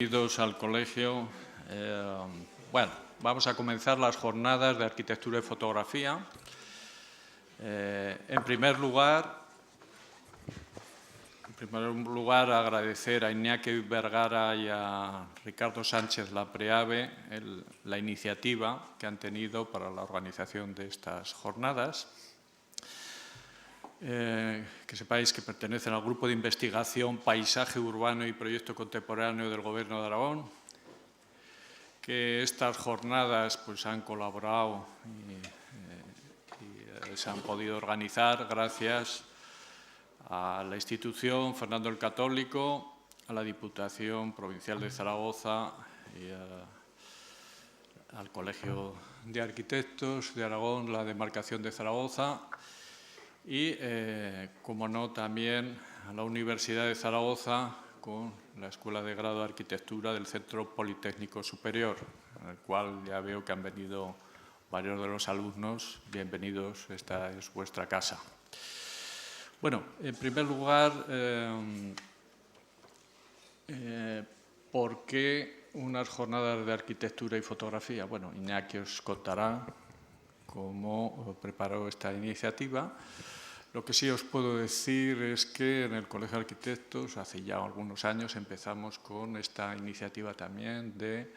Bienvenidos al colegio. Bueno, vamos a comenzar las jornadas de arquitectura y fotografía. En primer lugar, agradecer a Iñaki Vergara y a Ricardo Sánchez Lapreave la iniciativa que han tenido para la organización de estas jornadas. Que sepáis que pertenecen al Grupo de Investigación Paisaje Urbano y Proyecto Contemporáneo del Gobierno de Aragón, que estas jornadas pues, han colaborado y se han podido organizar gracias a la institución Fernando el Católico, a la Diputación Provincial de Zaragoza y al Colegio de Arquitectos de Aragón, la demarcación de Zaragoza, y, como no, también a la Universidad de Zaragoza con la Escuela de Grado de Arquitectura del Centro Politécnico Superior, en el cual ya veo que han venido varios de los alumnos. Bienvenidos, esta es vuestra casa. Bueno, en primer lugar, ¿por qué unas jornadas de arquitectura y fotografía? Bueno, Iñaki os contará cómo preparó esta iniciativa. Lo que sí os puedo decir es que en el Colegio de Arquitectos, hace ya algunos años, empezamos con esta iniciativa también de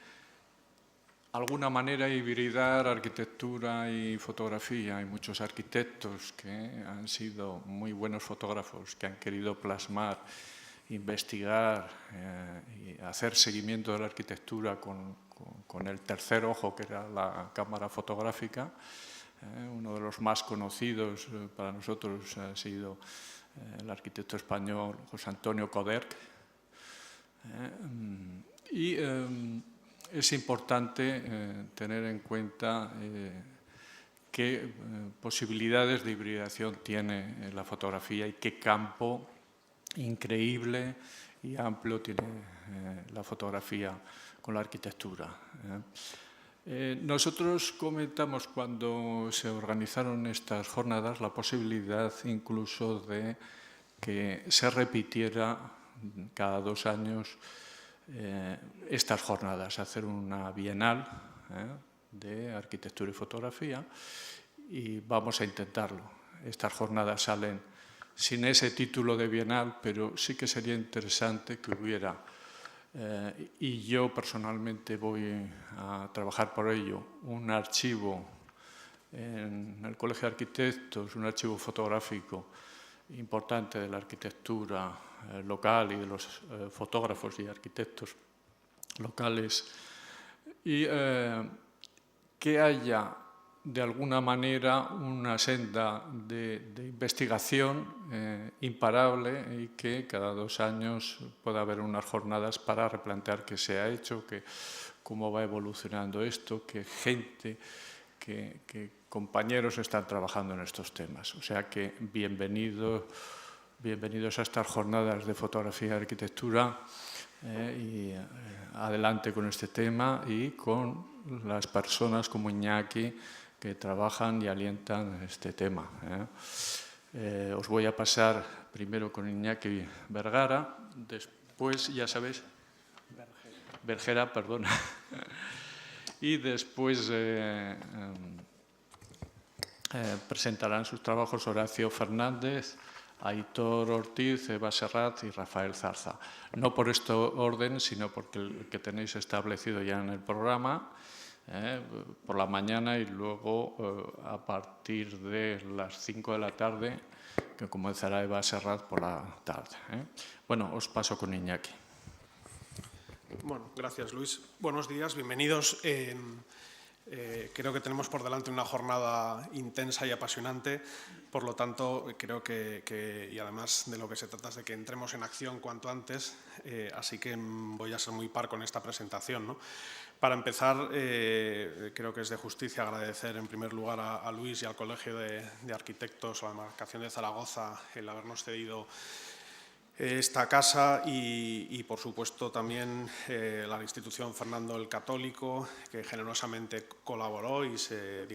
alguna manera hibridar arquitectura y fotografía. Hay muchos arquitectos que han sido muy buenos fotógrafos, que han querido plasmar, investigar y hacer seguimiento de la arquitectura con el tercer ojo, que era la cámara fotográfica. Uno de los más conocidos para nosotros ha sido el arquitecto español José Antonio Coderch. Y es importante tener en cuenta qué posibilidades de hibridación tiene la fotografía y qué campo increíble y amplio tiene la fotografía con la arquitectura. Nosotros comentamos cuando se organizaron estas jornadas la posibilidad incluso de que se repitiera cada 2 años estas jornadas, hacer una bienal de arquitectura y fotografía, y vamos a intentarlo. Estas jornadas salen sin ese título de bienal, pero sí que sería interesante que hubiera, y yo personalmente voy a trabajar por ello, un archivo en el Colegio de Arquitectos, un archivo fotográfico importante de la arquitectura local y de los fotógrafos y arquitectos locales, y que haya de alguna manera una senda de investigación imparable, y que cada 2 años pueda haber unas jornadas para replantear qué se ha hecho, cómo va evolucionando esto, qué gente, qué compañeros están trabajando en estos temas. O sea que bienvenidos a estas jornadas de fotografía y arquitectura, y adelante con este tema y con las personas como Iñaki que trabajan y alientan este tema. Os voy a pasar primero con Iñaki Vergara, después, ya sabéis, Vergara, perdona, y después presentarán sus trabajos Horacio Fernández, Aitor Ortiz, Eva Serrat y Rafael Zarza. No por este orden, sino porque el que tenéis establecido ya en el programa, por la mañana, y luego a partir de las 5 de la tarde, que comenzará Eva Serrat por la tarde. Bueno, os paso con Iñaki. Bueno, gracias, Luis. Buenos días, bienvenidos. Creo que tenemos por delante una jornada intensa y apasionante, por lo tanto creo que y además de lo que se trata es de que entremos en acción cuanto antes, así que voy a ser muy par con esta presentación, ¿no? Para empezar, creo que es de justicia agradecer en primer lugar a Luis y al Colegio de Arquitectos, a la demarcación de Zaragoza, el habernos cedido esta casa y por supuesto también la institución Fernando el Católico, que generosamente colaboró y se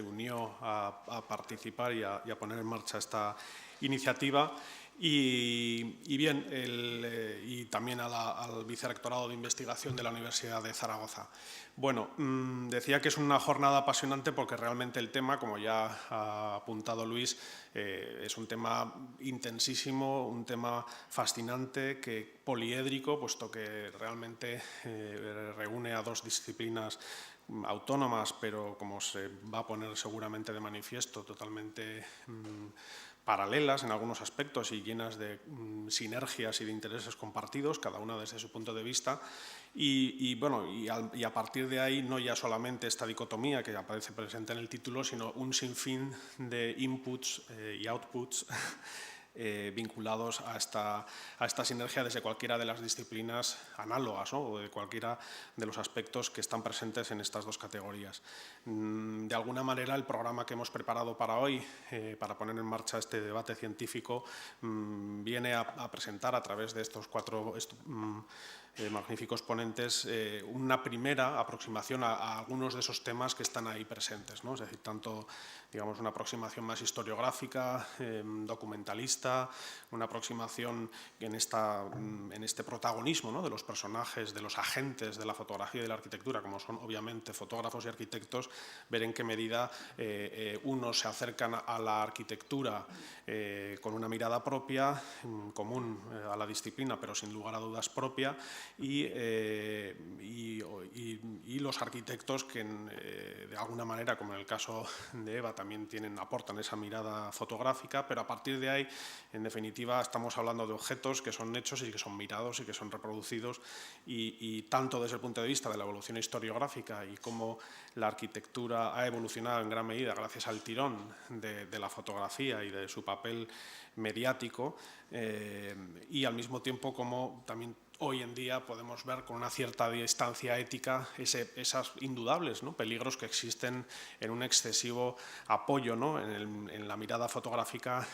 unió a participar y a poner en marcha esta iniciativa, Y bien, y también al Vicerrectorado de Investigación de la Universidad de Zaragoza. Bueno, decía que es una jornada apasionante porque realmente el tema, como ya ha apuntado Luis, es un tema intensísimo, un tema fascinante, poliédrico, puesto que realmente reúne a dos disciplinas autónomas, pero como se va a poner seguramente de manifiesto, totalmente paralelas en algunos aspectos y llenas de sinergias y de intereses compartidos, cada una desde su punto de vista. Y a partir de ahí, no ya solamente esta dicotomía que aparece presente en el título, sino un sinfín de inputs y outputs vinculados a esta sinergia desde cualquiera de las disciplinas análogas, ¿no? O de cualquiera de los aspectos que están presentes en estas dos categorías. De alguna manera, el programa que hemos preparado para hoy, para poner en marcha este debate científico, viene a presentar a través de estos cuatro magníficos ponentes una primera aproximación a algunos de esos temas que están ahí presentes, ¿no? Es decir, tanto, digamos, una aproximación más historiográfica, documentalista, una aproximación en este protagonismo, ¿no? De los personajes, de los agentes de la fotografía y de la arquitectura, como son obviamente fotógrafos y arquitectos, ver en qué medida unos se acercan a la arquitectura con una mirada propia, común a la disciplina, pero sin lugar a dudas propia, y los arquitectos que de alguna manera, como en el caso de Eva, también aportan esa mirada fotográfica, pero a partir de ahí, en definitiva, estamos hablando de objetos que son hechos y que son mirados y que son reproducidos, y tanto desde el punto de vista de la evolución historiográfica y cómo la arquitectura ha evolucionado en gran medida gracias al tirón de la fotografía y de su papel mediático, y al mismo tiempo como también hoy en día podemos ver con una cierta distancia ética esos indudables, ¿no? Peligros que existen en un excesivo apoyo, ¿no? en la mirada fotográfica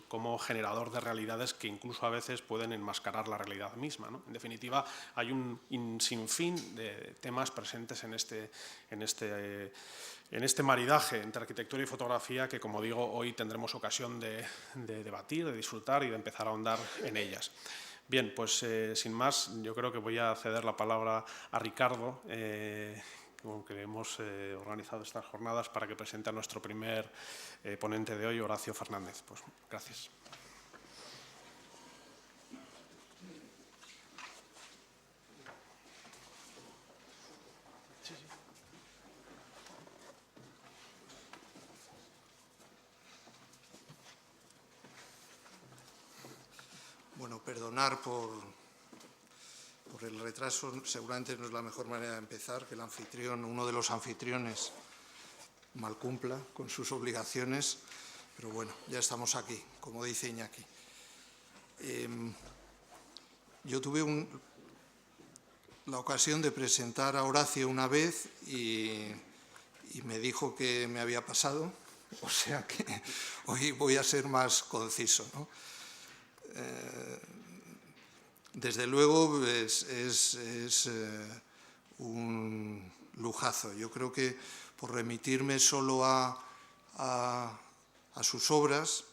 como generador de realidades que incluso a veces pueden enmascarar la realidad misma, ¿no? En definitiva, hay un sinfín de temas presentes en este maridaje entre arquitectura y fotografía que, como digo, hoy tendremos ocasión de debatir, de disfrutar y de empezar a ahondar en ellas. Bien, pues sin más, yo creo que voy a ceder la palabra a Ricardo, con que hemos organizado estas jornadas, para que presente a nuestro primer ponente de hoy, Horacio Fernández. Pues gracias. Bueno, perdonar por el retraso, seguramente no es la mejor manera de empezar, que el anfitrión, uno de los anfitriones, mal cumpla con sus obligaciones, pero bueno, ya estamos aquí, como dice Iñaki. Yo tuve la ocasión de presentar a Horacio una vez y me dijo que me había pasado, o sea que hoy voy a ser más conciso, ¿no? Desde luego es un lujazo. Yo creo que por remitirme solo a sus obras,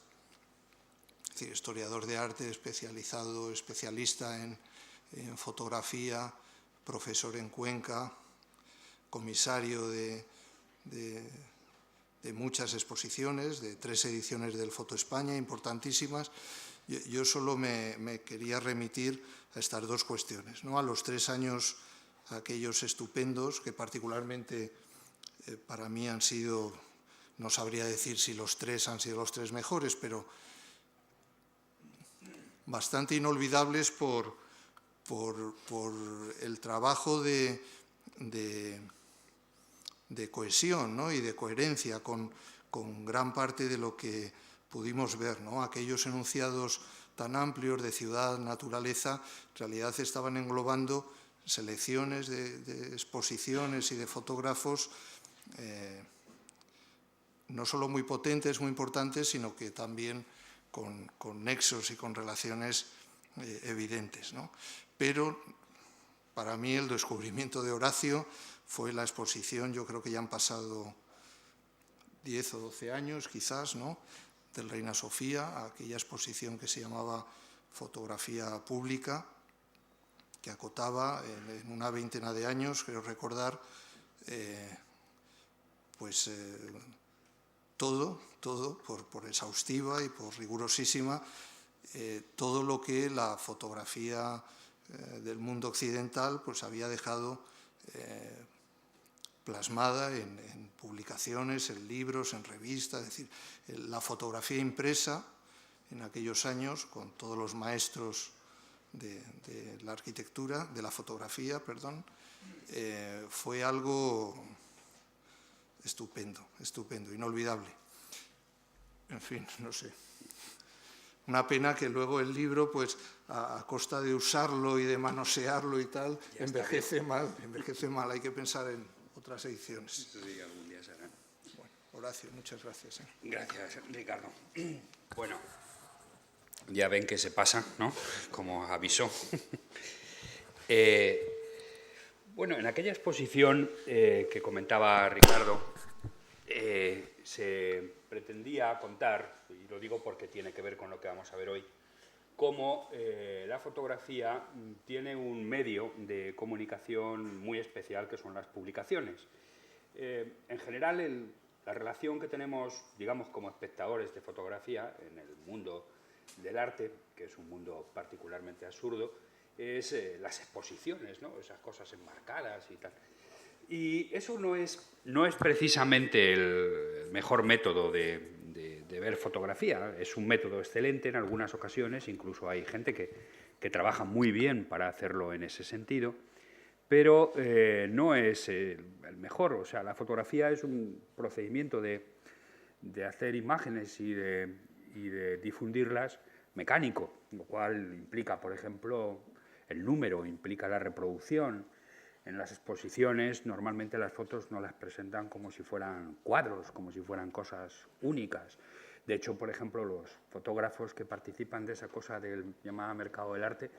es decir, historiador de arte especialista en fotografía, profesor en Cuenca, comisario de muchas exposiciones, de 3 ediciones del Foto España, importantísimas. Yo solo me quería remitir a estas dos cuestiones, ¿no? A los 3 años aquellos estupendos, que particularmente para mí han sido, no sabría decir si los 3 han sido los 3 mejores, pero bastante inolvidables por el trabajo de cohesión, ¿no? Y de coherencia con gran parte de lo que pudimos ver, ¿no? Aquellos enunciados tan amplios de ciudad, naturaleza, en realidad estaban englobando selecciones de exposiciones y de fotógrafos no solo muy potentes, muy importantes, sino que también con nexos y con relaciones evidentes, ¿no? Pero para mí el descubrimiento de Horacio fue la exposición, yo creo que ya han pasado 10 o 12 años quizás, ¿no? del Reina Sofía, a aquella exposición que se llamaba Fotografía Pública, que acotaba en una veintena de años, creo recordar, todo por exhaustiva y por rigurosísima, todo lo que la fotografía del mundo occidental pues había dejado plasmada en publicaciones, en libros, en revistas. Es decir, la fotografía impresa en aquellos años, con todos los maestros de la arquitectura, de la fotografía, perdón, fue algo estupendo, inolvidable. En fin, no sé. Una pena que luego el libro, pues, a costa de usarlo y de manosearlo y tal, envejece mal. Hay que pensar en otras ediciones. Eso sí, algún día se harán. Bueno, Horacio, muchas gracias. Gracias, Ricardo. Bueno, ya ven que se pasa, ¿no? Como avisó. Bueno, en aquella exposición que comentaba Ricardo, se pretendía contar, y lo digo porque tiene que ver con lo que vamos a ver hoy, cómo la fotografía tiene un medio de comunicación muy especial, que son las publicaciones. En general, la relación que tenemos, digamos, como espectadores de fotografía en el mundo del arte, que es un mundo particularmente absurdo, es las exposiciones, ¿no? Esas cosas enmarcadas y tal. Y eso no es precisamente el mejor método de ver fotografía. Es un método excelente en algunas ocasiones, incluso hay gente que trabaja muy bien para hacerlo en ese sentido, pero no es el mejor. O sea, la fotografía es un procedimiento de hacer imágenes y de difundirlas mecánico, lo cual implica, por ejemplo, el número, implica la reproducción. En las exposiciones normalmente las fotos no las presentan como si fueran cuadros, como si fueran cosas únicas. De hecho, por ejemplo, los fotógrafos que participan de esa cosa del llamado mercado del arte,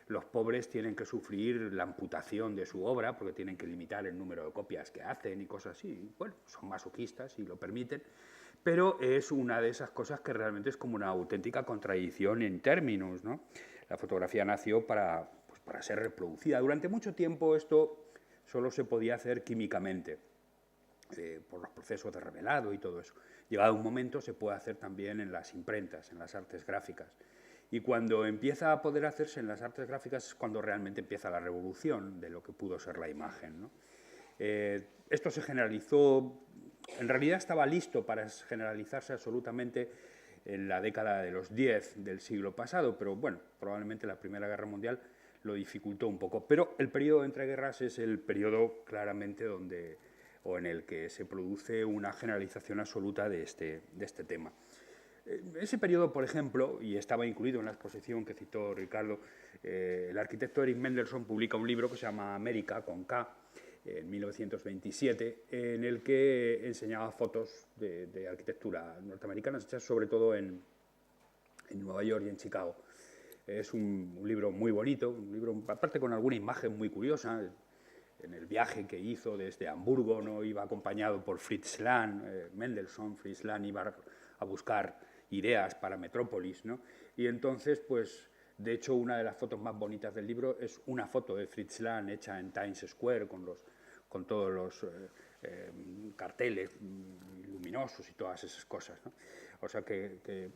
los pobres tienen que sufrir la amputación de su obra porque tienen que limitar el número de copias que hacen y cosas así. Bueno, son masoquistas y lo permiten, pero es una de esas cosas que realmente es como una auténtica contradicción en términos, ¿no? La fotografía nació para ser reproducida. Durante mucho tiempo esto solo se podía hacer químicamente, por los procesos de revelado y todo eso. Llegado un momento se puede hacer también en las imprentas, en las artes gráficas. Y cuando empieza a poder hacerse en las artes gráficas es cuando realmente empieza la revolución de lo que pudo ser la imagen, ¿no? Esto se generalizó, en realidad estaba listo para generalizarse absolutamente en la década de los 10 del siglo pasado, pero bueno, probablemente la Primera Guerra Mundial lo dificultó un poco. Pero el periodo entre guerras es el periodo claramente en el que se produce una generalización absoluta de este tema. Ese periodo, por ejemplo, y estaba incluido en la exposición que citó Ricardo, el arquitecto Erich Mendelsohn publica un libro que se llama América, con K, en 1927, en el que enseñaba fotos de arquitectura norteamericanas, hechas sobre todo en Nueva York y en Chicago. Es un libro muy bonito, un libro aparte con alguna imagen muy curiosa. En el viaje que hizo desde Hamburgo, ¿no? Iba acompañado por Fritz Lang, Mendelssohn. Fritz Lang iba a buscar ideas para Metrópolis, ¿no? Y entonces, pues, de hecho, una de las fotos más bonitas del libro es una foto de Fritz Lang hecha en Times Square con todos los carteles luminosos y todas esas cosas, ¿no? O sea que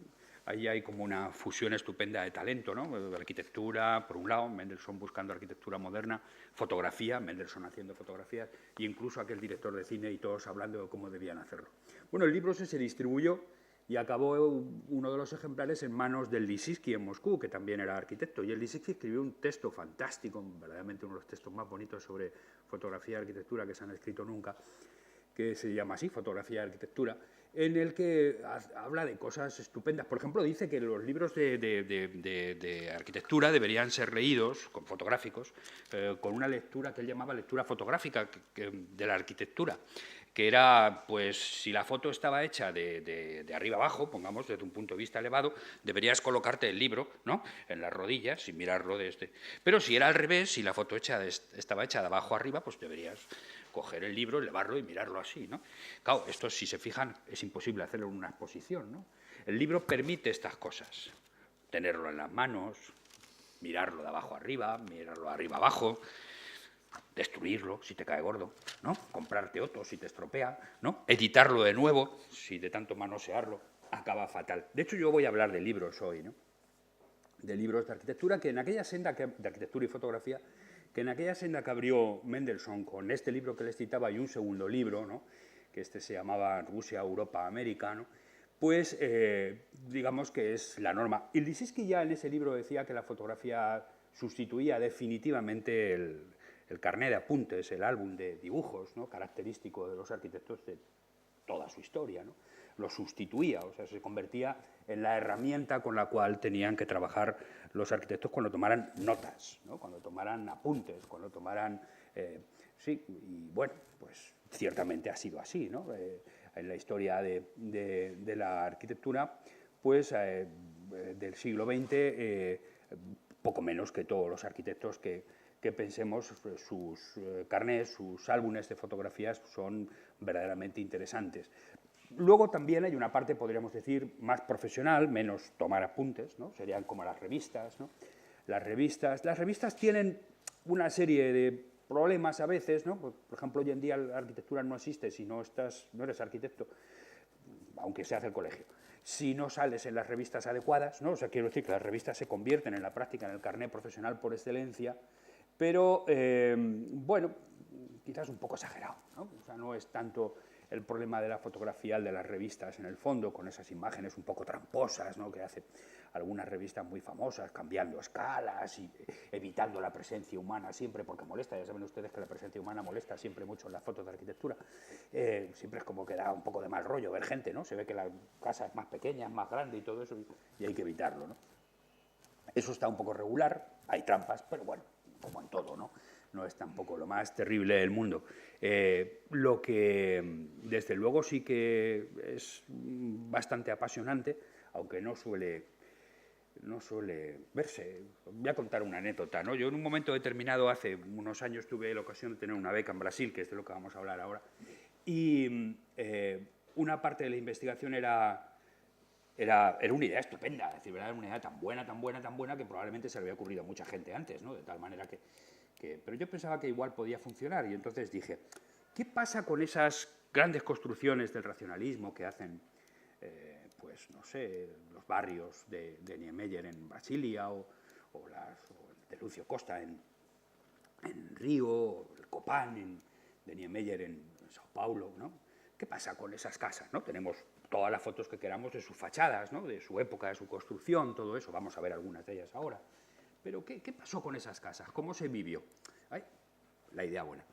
ahí hay como una fusión estupenda de talento, ¿no? De arquitectura, por un lado, Mendelssohn buscando arquitectura moderna, fotografía, Mendelssohn haciendo fotografías, e incluso aquel director de cine y todos hablando de cómo debían hacerlo. Bueno, el libro se distribuyó y acabó uno de los ejemplares en manos del Lissitzky en Moscú, que también era arquitecto, y el Lissitzky escribió un texto fantástico, verdaderamente uno de los textos más bonitos sobre fotografía y arquitectura que se han escrito nunca, que se llama así, Fotografía y Arquitectura, en el que habla de cosas estupendas. Por ejemplo, dice que los libros de arquitectura deberían ser leídos, con fotográficos, con una lectura que él llamaba lectura fotográfica de la arquitectura, que era, pues, si la foto estaba hecha de arriba abajo, pongamos, desde un punto de vista elevado, deberías colocarte el libro, ¿no?, en las rodillas, sin mirarlo desde... Pero si era al revés, si la foto estaba hecha de abajo arriba, pues deberías coger el libro, elevarlo y mirarlo así, ¿no? Claro, esto, si se fijan, es imposible hacerlo en una exposición, ¿no? El libro permite estas cosas, tenerlo en las manos, mirarlo de abajo arriba, mirarlo de arriba abajo, destruirlo si te cae gordo, ¿no? Comprarte otro si te estropea, ¿no? Editarlo de nuevo si de tanto manosearlo acaba fatal. De hecho, yo voy a hablar de libros hoy, ¿no? De libros de arquitectura, que en aquella senda de arquitectura y fotografía, que en aquella senda que abrió Mendelssohn con este libro que les citaba y un segundo libro, ¿no? Que este se llamaba Rusia, Europa, América, ¿no? Pues digamos que es la norma. Y Lissitzky ya en ese libro decía que la fotografía sustituía definitivamente el carnet de apuntes, el álbum de dibujos, ¿no? Característico de los arquitectos de toda su historia, ¿no? Lo sustituía, o sea, se convertía en la herramienta con la cual tenían que trabajar los arquitectos cuando tomaran notas, ¿no? Cuando tomaran apuntes, cuando tomaran... sí, y bueno, pues ciertamente ha sido así, ¿no? En la historia de la arquitectura, pues del siglo XX, poco menos que todos los arquitectos que pensemos, sus carnets, sus álbumes de fotografías son verdaderamente interesantes. Luego también hay una parte, podríamos decir, más profesional, menos tomar apuntes, ¿no? Serían como las revistas, ¿no? Las revistas tienen una serie de problemas a veces, ¿no? Por ejemplo, hoy en día la arquitectura no existe si no eres arquitecto, aunque se hace el colegio. Si no sales en las revistas adecuadas, ¿no? O sea, quiero decir que las revistas se convierten en la práctica, en el carnet profesional por excelencia, pero, bueno, quizás un poco exagerado, ¿no? O sea, no es tanto el problema de la fotografía, el de las revistas en el fondo, con esas imágenes un poco tramposas, ¿no? Que hace algunas revistas muy famosas, cambiando escalas y evitando la presencia humana siempre, porque molesta. Ya saben ustedes que la presencia humana molesta siempre mucho en las fotos de arquitectura. Siempre es como que da un poco de mal rollo ver gente, ¿no? Se ve que la casa es más pequeña, es más grande y todo eso, y hay que evitarlo, ¿no? Eso está un poco regular, hay trampas, pero bueno, como en todo, ¿no? No es tampoco lo más terrible del mundo. Lo que, desde luego, sí que es bastante apasionante, aunque no suele verse. Voy a contar una anécdota, ¿no? Yo en un momento determinado, hace unos años, tuve la ocasión de tener una beca en Brasil, que es de lo que vamos a hablar ahora, y una parte de la investigación era una idea estupenda, es decir, era una idea tan buena, que probablemente se le había ocurrido a mucha gente antes, ¿no? De tal manera que pero yo pensaba que igual podía funcionar, y entonces dije, ¿qué pasa con esas grandes construcciones del racionalismo que hacen, pues no sé, los barrios de Niemeyer en Brasilia o de Lucio Costa en Río, o el Copán de Niemeyer en Sao Paulo, ¿no? ¿Qué pasa con esas casas, ¿no? Tenemos todas las fotos que queramos de sus fachadas, ¿no? De su época, de su construcción, todo eso, vamos a ver algunas de ellas ahora. Pero ¿qué pasó con esas casas? ¿Cómo se vivió? Ay, la idea buena.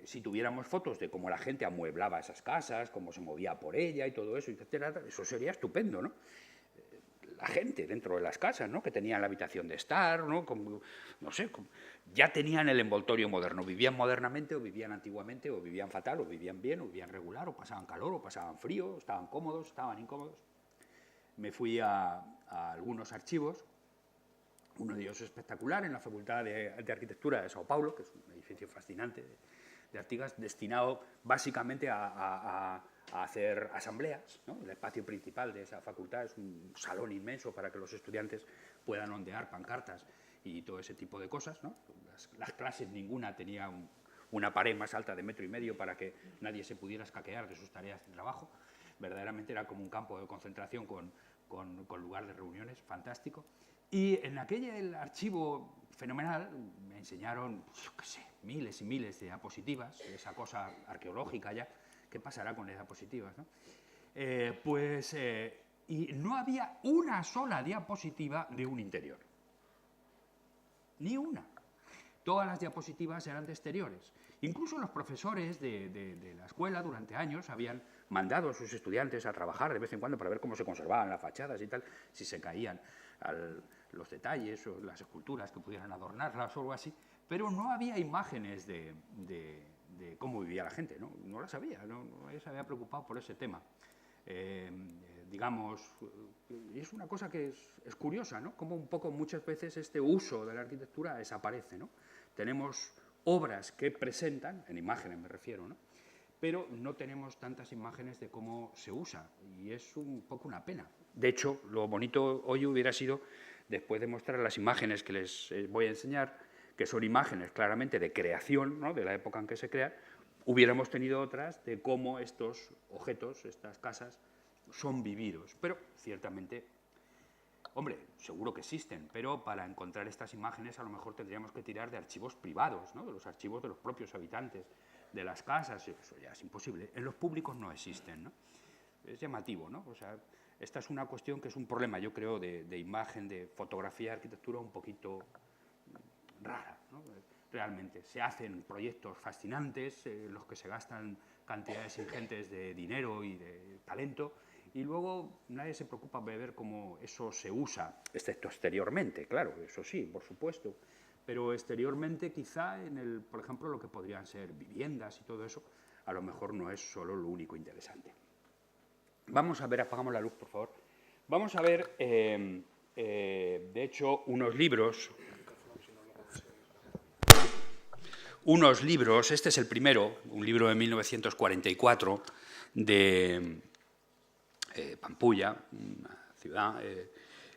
Si tuviéramos fotos de cómo la gente amueblaba esas casas, cómo se movía por ella y todo eso, etcétera, eso sería estupendo, ¿no? La gente dentro de las casas, ¿no? Que tenían la habitación de estar, ¿no? Como, no sé, ya tenían el envoltorio moderno. Vivían modernamente o vivían antiguamente, o vivían fatal, o vivían bien, o vivían regular, o pasaban calor, o pasaban frío, estaban cómodos, estaban incómodos. Me fui a algunos archivos. Uno de ellos espectacular en la Facultad de Arquitectura de Sao Paulo, que es un edificio fascinante de Artigas, destinado básicamente a hacer asambleas, ¿no? El espacio principal de esa facultad es un salón inmenso para que los estudiantes puedan ondear pancartas y todo ese tipo de cosas, ¿no? Las clases, ninguna tenía una pared más alta de 1,5 metros para que nadie se pudiera escaquear de sus tareas de trabajo. Verdaderamente era como un campo de concentración con lugar de reuniones, fantástico. Y en aquel archivo fenomenal me enseñaron, yo qué sé, miles y miles de diapositivas, esa cosa arqueológica ya, ¿qué pasará con las diapositivas, no? Y no había una sola diapositiva de un interior. Ni una. Todas las diapositivas eran de exteriores. Incluso los profesores de la escuela durante años habían mandado a sus estudiantes a trabajar de vez en cuando para ver cómo se conservaban las fachadas y tal, si se caían los detalles o las esculturas que pudieran adornarlas o algo así, pero no había imágenes de cómo vivía la gente, no las había, nadie se había preocupado por ese tema. Digamos, y es una cosa que es curiosa, ¿no? Como un poco muchas veces este uso de la arquitectura desaparece, ¿no? Tenemos obras que presentan, en imágenes me refiero, ¿no? pero no tenemos tantas imágenes de cómo se usa, y es un poco una pena. De hecho, lo bonito hoy hubiera sido, después de mostrar las imágenes que les voy a enseñar, que son imágenes claramente de creación, ¿no?, de la época en que se crean, hubiéramos tenido otras de cómo estos objetos, estas casas, son vividos. Pero, ciertamente, hombre, seguro que existen, pero para encontrar estas imágenes a lo mejor tendríamos que tirar de archivos privados, ¿no?, de los archivos de los propios habitantes de las casas, eso ya es imposible. En los públicos no existen, ¿no? Es llamativo, ¿no? O sea, esta es una cuestión que es un problema, yo creo, de imagen, de fotografía, de arquitectura un poquito rara, ¿no? Realmente se hacen proyectos fascinantes, los que se gastan cantidades ingentes de dinero y de talento, y luego nadie se preocupa de ver cómo eso se usa, excepto exteriormente, claro, eso sí, por supuesto, pero exteriormente quizá, por ejemplo, lo que podrían ser viviendas y todo eso, a lo mejor no es solo lo único interesante. Vamos a ver, apagamos la luz, por favor. Vamos a ver, de hecho, unos libros, este es el primero, un libro de 1944, de Pampulla, una ciudad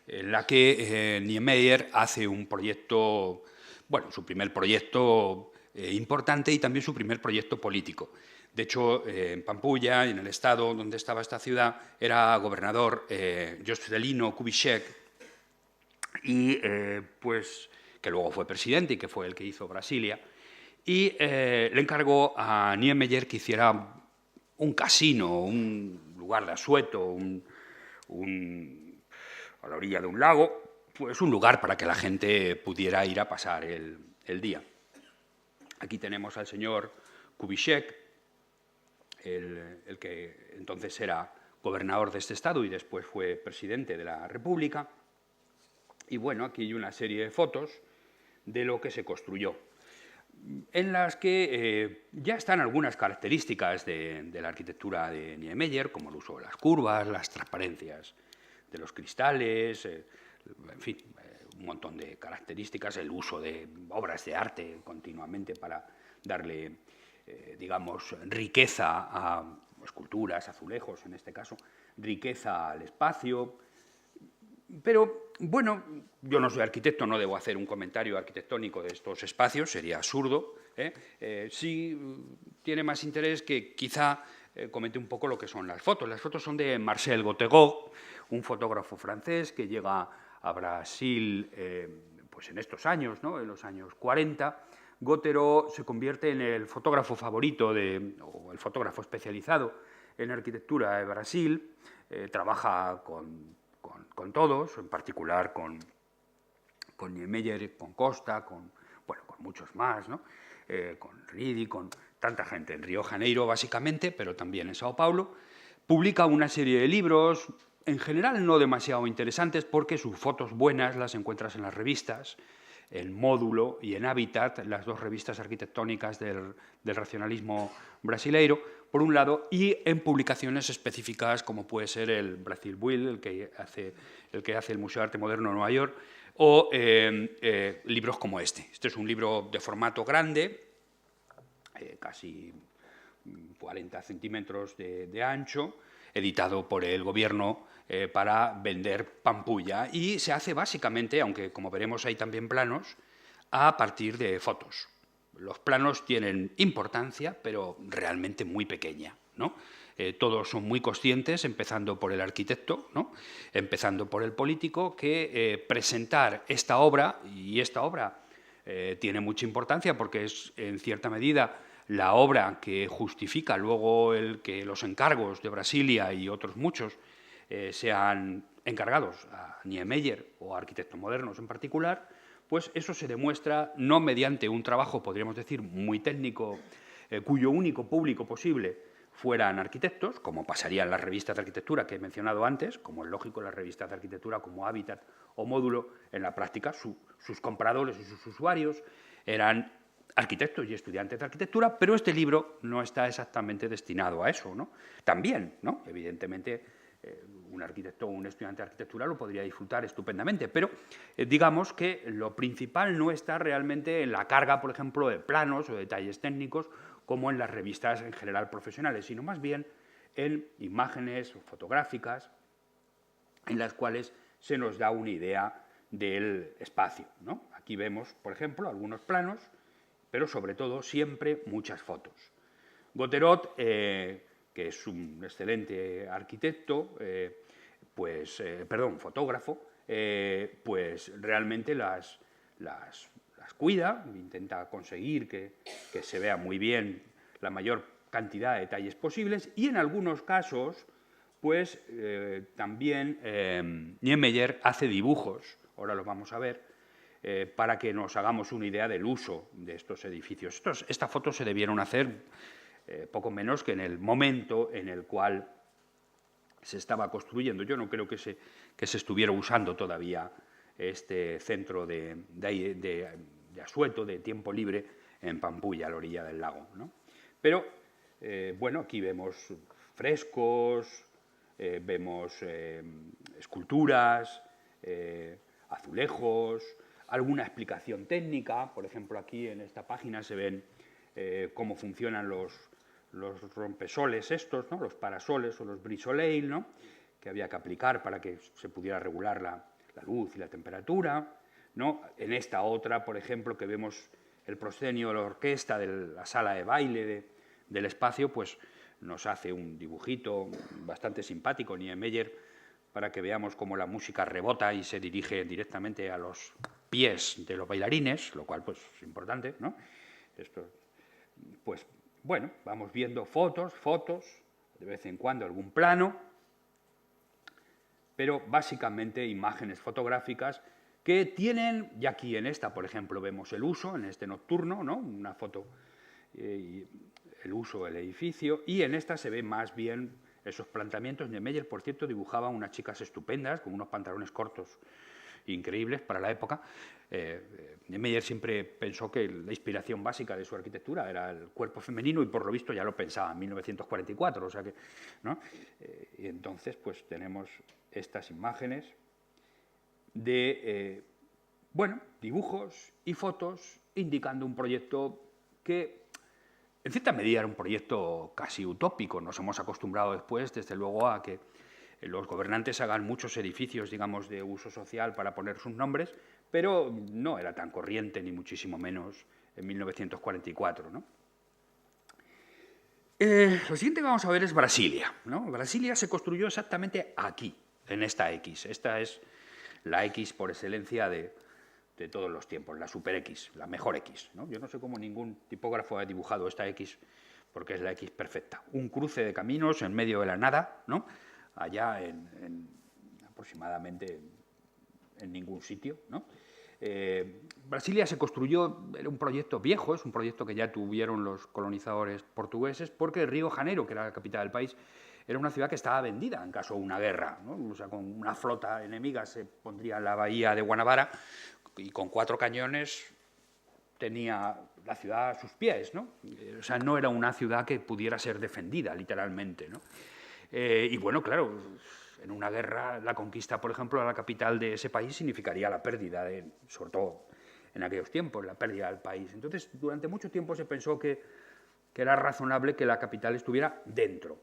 en la que Niemeyer hace un proyecto, bueno, su primer proyecto importante y también su primer proyecto político. De hecho, en Pampulla, en el estado donde estaba esta ciudad, era gobernador Juscelino Kubitschek, y pues, que luego fue presidente y que fue el que hizo Brasilia, y le encargó a Niemeyer que hiciera un casino, un lugar de asueto, a la orilla de un lago, pues un lugar para que la gente pudiera ir a pasar el día. Aquí tenemos al señor Kubitschek, el que entonces era gobernador de este estado y después fue presidente de la República. Y bueno, aquí hay una serie de fotos de lo que se construyó, en las que ya están algunas características de la arquitectura de Niemeyer, como el uso de las curvas, las transparencias de los cristales, en fin, un montón de características, el uso de obras de arte continuamente para darle, digamos, riqueza a esculturas, azulejos en este caso, riqueza al espacio. Pero, bueno, yo no soy arquitecto, no debo hacer un comentario arquitectónico de estos espacios, sería absurdo. Sí tiene más interés que quizá comente un poco lo que son las fotos. Las fotos son de Marcel Gottegaut, un fotógrafo francés que llega a Brasil pues en estos años, ¿no?, en los años 40. Gottegaut se convierte en el fotógrafo favorito o el fotógrafo especializado en arquitectura de Brasil, trabaja con todos, en particular con Niemeyer, con Costa, con muchos más, ¿no?, con Ridi, con tanta gente, en Río de Janeiro básicamente, pero también en Sao Paulo. Publica una serie de libros, en general no demasiado interesantes, porque sus fotos buenas las encuentras en las revistas, en Módulo y en Hábitat, las dos revistas arquitectónicas del racionalismo brasileiro, por un lado, y en publicaciones específicas como puede ser el Brasil Build, el que hace el Museo de Arte Moderno de Nueva York, o libros como este. Este es un libro de formato grande, casi 40 centímetros de ancho, editado por el gobierno para vender Pampulla, y se hace básicamente, aunque como veremos hay también planos, a partir de fotos. Los planos tienen importancia, pero realmente muy pequeña, ¿no? Todos son muy conscientes, empezando por el arquitecto, ¿no?, empezando por el político, que presentar esta obra, y esta obra tiene mucha importancia porque es, en cierta medida, la obra que justifica luego que los encargos de Brasilia y otros muchos sean encargados a Niemeyer o a arquitectos modernos en particular, pues eso se demuestra no mediante un trabajo, podríamos decir, muy técnico, cuyo único público posible fueran arquitectos, como pasaría en las revistas de arquitectura que he mencionado antes, como es lógico en las revistas de arquitectura como Hábitat o Módulo. En la práctica sus compradores y sus usuarios eran arquitectos y estudiantes de arquitectura, pero este libro no está exactamente destinado a eso, ¿no? También, ¿no?, evidentemente, un arquitecto o un estudiante de arquitectura lo podría disfrutar estupendamente, pero digamos que lo principal no está realmente en la carga, por ejemplo, de planos o detalles técnicos, como en las revistas en general profesionales, sino más bien en imágenes fotográficas en las cuales se nos da una idea del espacio, ¿no? Aquí vemos, por ejemplo, algunos planos, pero sobre todo siempre muchas fotos. Gauthierot, que es un excelente arquitecto, fotógrafo, pues realmente las cuida, intenta conseguir que se vea muy bien la mayor cantidad de detalles posibles, y en algunos casos, pues también Niemeyer hace dibujos, ahora lo vamos a ver, para que nos hagamos una idea del uso de estos edificios. Estas fotos se debieron hacer poco menos que en el momento en el cual se estaba construyendo. Yo no creo que se estuviera usando todavía este centro de asueto, de tiempo libre, en Pampulla, a la orilla del lago, ¿no? Pero, bueno, aquí vemos frescos, vemos esculturas, azulejos, alguna explicación técnica. Por ejemplo, aquí en esta página se ven cómo funcionan los rompesoles estos, ¿no? Los parasoles o los brise-soleil, ¿no? Que había que aplicar para que se pudiera regular la luz y la temperatura, ¿no? En esta otra, por ejemplo, que vemos el proscenio de la orquesta de la sala de baile del espacio, pues nos hace un dibujito bastante simpático, Niemeyer, para que veamos cómo la música rebota y se dirige directamente a los pies de los bailarines, lo cual pues es importante, ¿no? Esto, pues bueno, vamos viendo fotos, de vez en cuando algún plano, pero básicamente imágenes fotográficas que tienen, y aquí en esta, por ejemplo, vemos el uso, en este nocturno, ¿no? Una foto, el uso del edificio, y en esta se ve más bien esos planteamientos. Niemeyer, por cierto, dibujaba unas chicas estupendas, con unos pantalones cortos increíbles para la época. Niemeyer siempre pensó que la inspiración básica de su arquitectura era el cuerpo femenino, y por lo visto ya lo pensaba en 1944, o sea que, ¿no? Y entonces, pues tenemos estas imágenes de, bueno, dibujos y fotos indicando un proyecto que, en cierta medida, era un proyecto casi utópico. Nos hemos acostumbrado después, desde luego, a que los gobernantes hagan muchos edificios, digamos, de uso social para poner sus nombres, pero no era tan corriente, ni muchísimo menos, en 1944, ¿no? Lo siguiente que vamos a ver es Brasilia, ¿no? Brasilia se construyó exactamente aquí, en esta X. Esta es la X por excelencia de todos los tiempos, la Super X, la mejor X, ¿no? Yo no sé cómo ningún tipógrafo ha dibujado esta X, porque es la X perfecta. Un cruce de caminos en medio de la nada, ¿no? Allá aproximadamente en ningún sitio, ¿no? Brasilia se construyó, era un proyecto viejo, es un proyecto que ya tuvieron los colonizadores portugueses, porque Río de Janeiro, que era la capital del país, era una ciudad que estaba vendida en caso de una guerra, ¿no? O sea, con una flota enemiga se pondría en la bahía de Guanabara y con 4 cañones tenía la ciudad a sus pies, ¿no? O sea, no era una ciudad que pudiera ser defendida, literalmente, ¿no? Y bueno, claro, en una guerra, la conquista, por ejemplo, de la capital de ese país significaría la pérdida, sobre todo en aquellos tiempos, la pérdida del país. Entonces, durante mucho tiempo se pensó que era razonable que la capital estuviera dentro.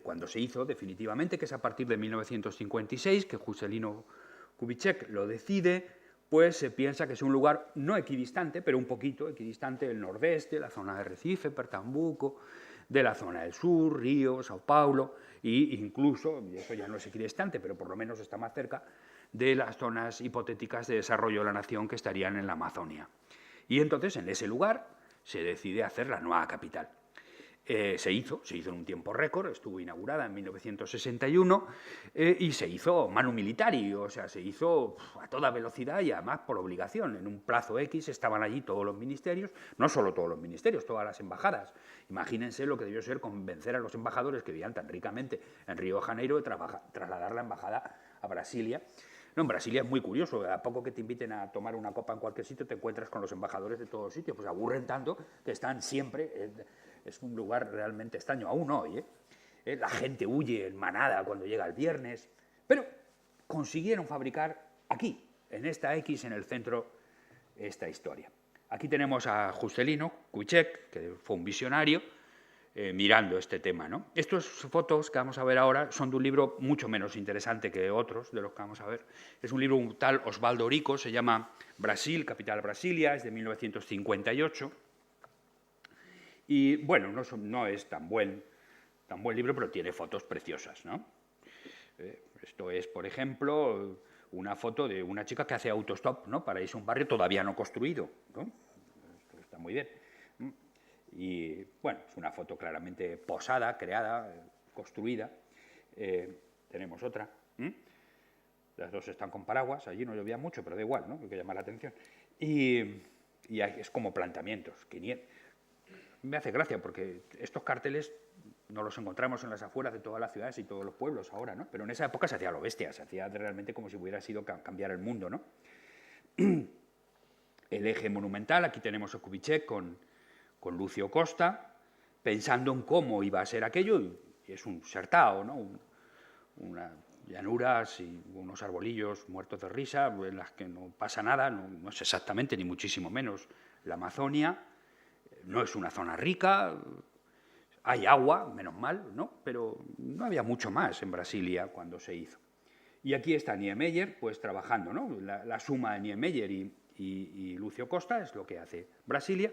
Cuando se hizo definitivamente, que es a partir de 1956, que Juscelino Kubitschek lo decide, pues se piensa que es un lugar no equidistante, pero un poquito equidistante del nordeste, la zona de Recife, Pernambuco, de la zona del sur, Río, Sao Paulo, e incluso, y eso ya no es equidistante, pero por lo menos está más cerca, de las zonas hipotéticas de desarrollo de la nación que estarían en la Amazonia. Y entonces, en ese lugar, se decide hacer la nueva capital. Se hizo en un tiempo récord, estuvo inaugurada en 1961 y se hizo manu militari, o sea, se hizo a toda velocidad y además por obligación. En un plazo X estaban allí todos los ministerios, no solo todos los ministerios, todas las embajadas. Imagínense lo que debió ser convencer a los embajadores que vivían tan ricamente en Río de Janeiro de trasladar la embajada a Brasilia. No, en Brasilia es muy curioso, a poco que te inviten a tomar una copa en cualquier sitio te encuentras con los embajadores de todos sitios, pues aburren tanto que están siempre... Es un lugar realmente extraño, aún hoy, la gente huye en manada cuando llega el viernes, pero consiguieron fabricar aquí, en esta X, en el centro, esta historia. Aquí tenemos a Juscelino Kubitschek, que fue un visionario, mirando este tema, ¿no? Estas fotos que vamos a ver ahora son de un libro mucho menos interesante que otros de los que vamos a ver. Es un libro un tal Osvaldo Rico, se llama Brasil, Capital Brasilia, es de 1958. Y bueno, no es tan buen libro, pero tiene fotos preciosas, ¿no? Esto es, por ejemplo, una foto de una chica que hace autostop, ¿no?, para irse a un barrio todavía no construido, ¿no? Esto está muy bien. Y bueno, es una foto claramente posada, creada, construida. Tenemos otra. Las dos están con paraguas, allí no llovía mucho, pero da igual, ¿no?, hay que llamar la atención. Y es como planteamientos. Me hace gracia porque estos carteles no los encontramos en las afueras de todas las ciudades y todos los pueblos ahora, ¿no? Pero en esa época se hacía lo bestia, se hacía realmente como si hubiera sido cambiar el mundo, ¿no? El eje monumental, aquí tenemos a Kubitschek con Lucio Costa, pensando en cómo iba a ser aquello, y es un sertao, ¿no?, unas llanuras y unos arbolillos muertos de risa, en las que no pasa nada, no es exactamente, ni muchísimo menos, la Amazonia. No es una zona rica, hay agua, menos mal, ¿no?, pero no había mucho más en Brasilia cuando se hizo. Y aquí está Niemeyer, pues trabajando, ¿no? La suma de Niemeyer y Lucio Costa es lo que hace Brasilia.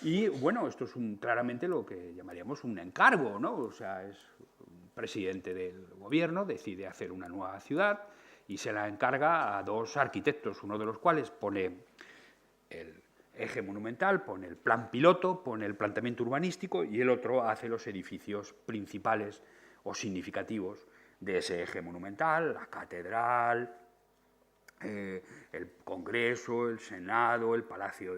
Y bueno, esto es claramente lo que llamaríamos un encargo, ¿no? O sea, es un presidente del gobierno, decide hacer una nueva ciudad y se la encarga a dos arquitectos, uno de los cuales pone el eje monumental, pone el plan piloto, pone el planteamiento urbanístico y el otro hace los edificios principales o significativos de ese eje monumental, la catedral, el Congreso, el Senado, el Palacio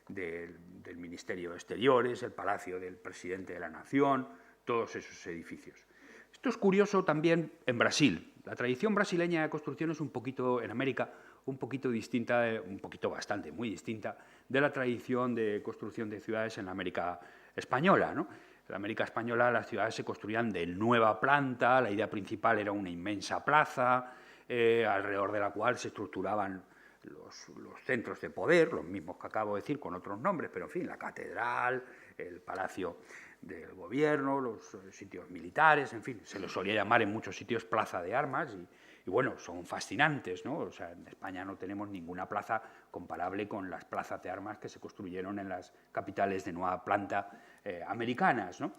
del Ministerio de Exteriores, el Palacio del Presidente de la Nación, todos esos edificios. Esto es curioso también en Brasil. La tradición brasileña de construcción es un poquito, en América, un poquito distinta, bastante, muy distinta, de la tradición de construcción de ciudades en la América española, ¿no? En la América española las ciudades se construían de nueva planta, la idea principal era una inmensa plaza, alrededor de la cual se estructuraban los centros de poder, los mismos que acabo de decir con otros nombres, pero en fin, la catedral, el palacio del gobierno, los sitios militares, en fin, se los solía llamar en muchos sitios plaza de armas y bueno, son fascinantes, ¿no? O sea, en España no tenemos ninguna plaza comparable con las plazas de armas que se construyeron en las capitales de nueva planta americanas, ¿no?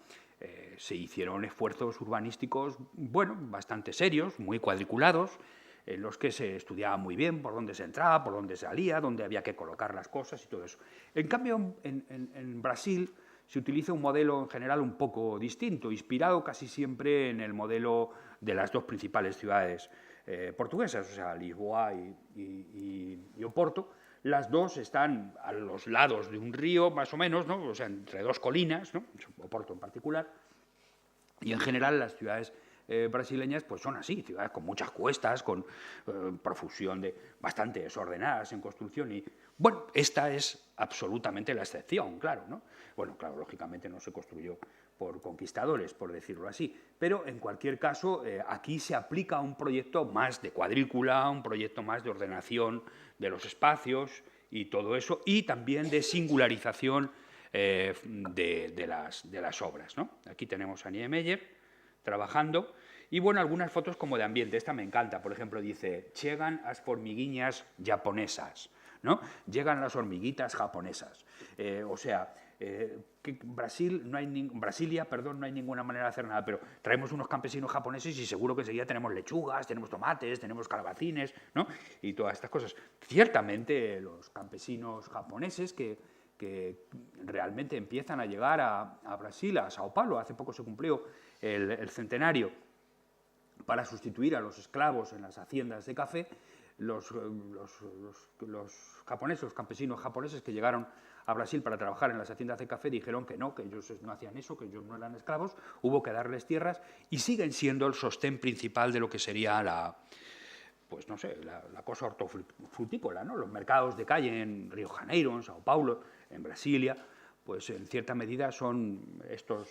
Se hicieron esfuerzos urbanísticos, bueno, bastante serios, muy cuadriculados, en los que se estudiaba muy bien por dónde se entraba, por dónde salía, dónde había que colocar las cosas y todo eso. En cambio, en Brasil se utiliza un modelo en general un poco distinto, inspirado casi siempre en el modelo de las dos principales ciudades portuguesas, o sea, Lisboa y Oporto. Las dos están a los lados de un río, más o menos, ¿no? O sea, entre dos colinas, ¿no? Oporto en particular, y en general las ciudades brasileñas pues son así, ciudades con muchas cuestas, con profusión bastante desordenadas en construcción y, bueno, esta es absolutamente la excepción, claro, ¿no? Bueno, claro, lógicamente no se construyó por conquistadores, por decirlo así, pero en cualquier caso aquí se aplica un proyecto más de cuadrícula, un proyecto más de ordenación de los espacios y todo eso, y también de singularización de las obras, ¿no? Aquí tenemos a Niemeyer trabajando, y bueno, algunas fotos como de ambiente, esta me encanta, por ejemplo, dice, llegan las formiguiñas japonesas, ¿no? Llegan las hormiguitas japonesas, o sea, que Brasilia, no hay ninguna manera de hacer nada, pero traemos unos campesinos japoneses y seguro que enseguida tenemos lechugas, tenemos tomates, tenemos calabacines, ¿no? Y todas estas cosas. Ciertamente los campesinos japoneses que realmente empiezan a llegar a Brasil, a Sao Paulo, hace poco se cumplió el centenario, para sustituir a los esclavos en las haciendas de café, los japoneses, los campesinos japoneses que llegaron a Brasil para trabajar en las haciendas de café dijeron que no, que ellos no hacían eso, que ellos no eran esclavos, hubo que darles tierras y siguen siendo el sostén principal de lo que sería la cosa hortofrutícola, ¿no? Los mercados de calle en Río de Janeiro, en Sao Paulo, en Brasilia, pues en cierta medida son estos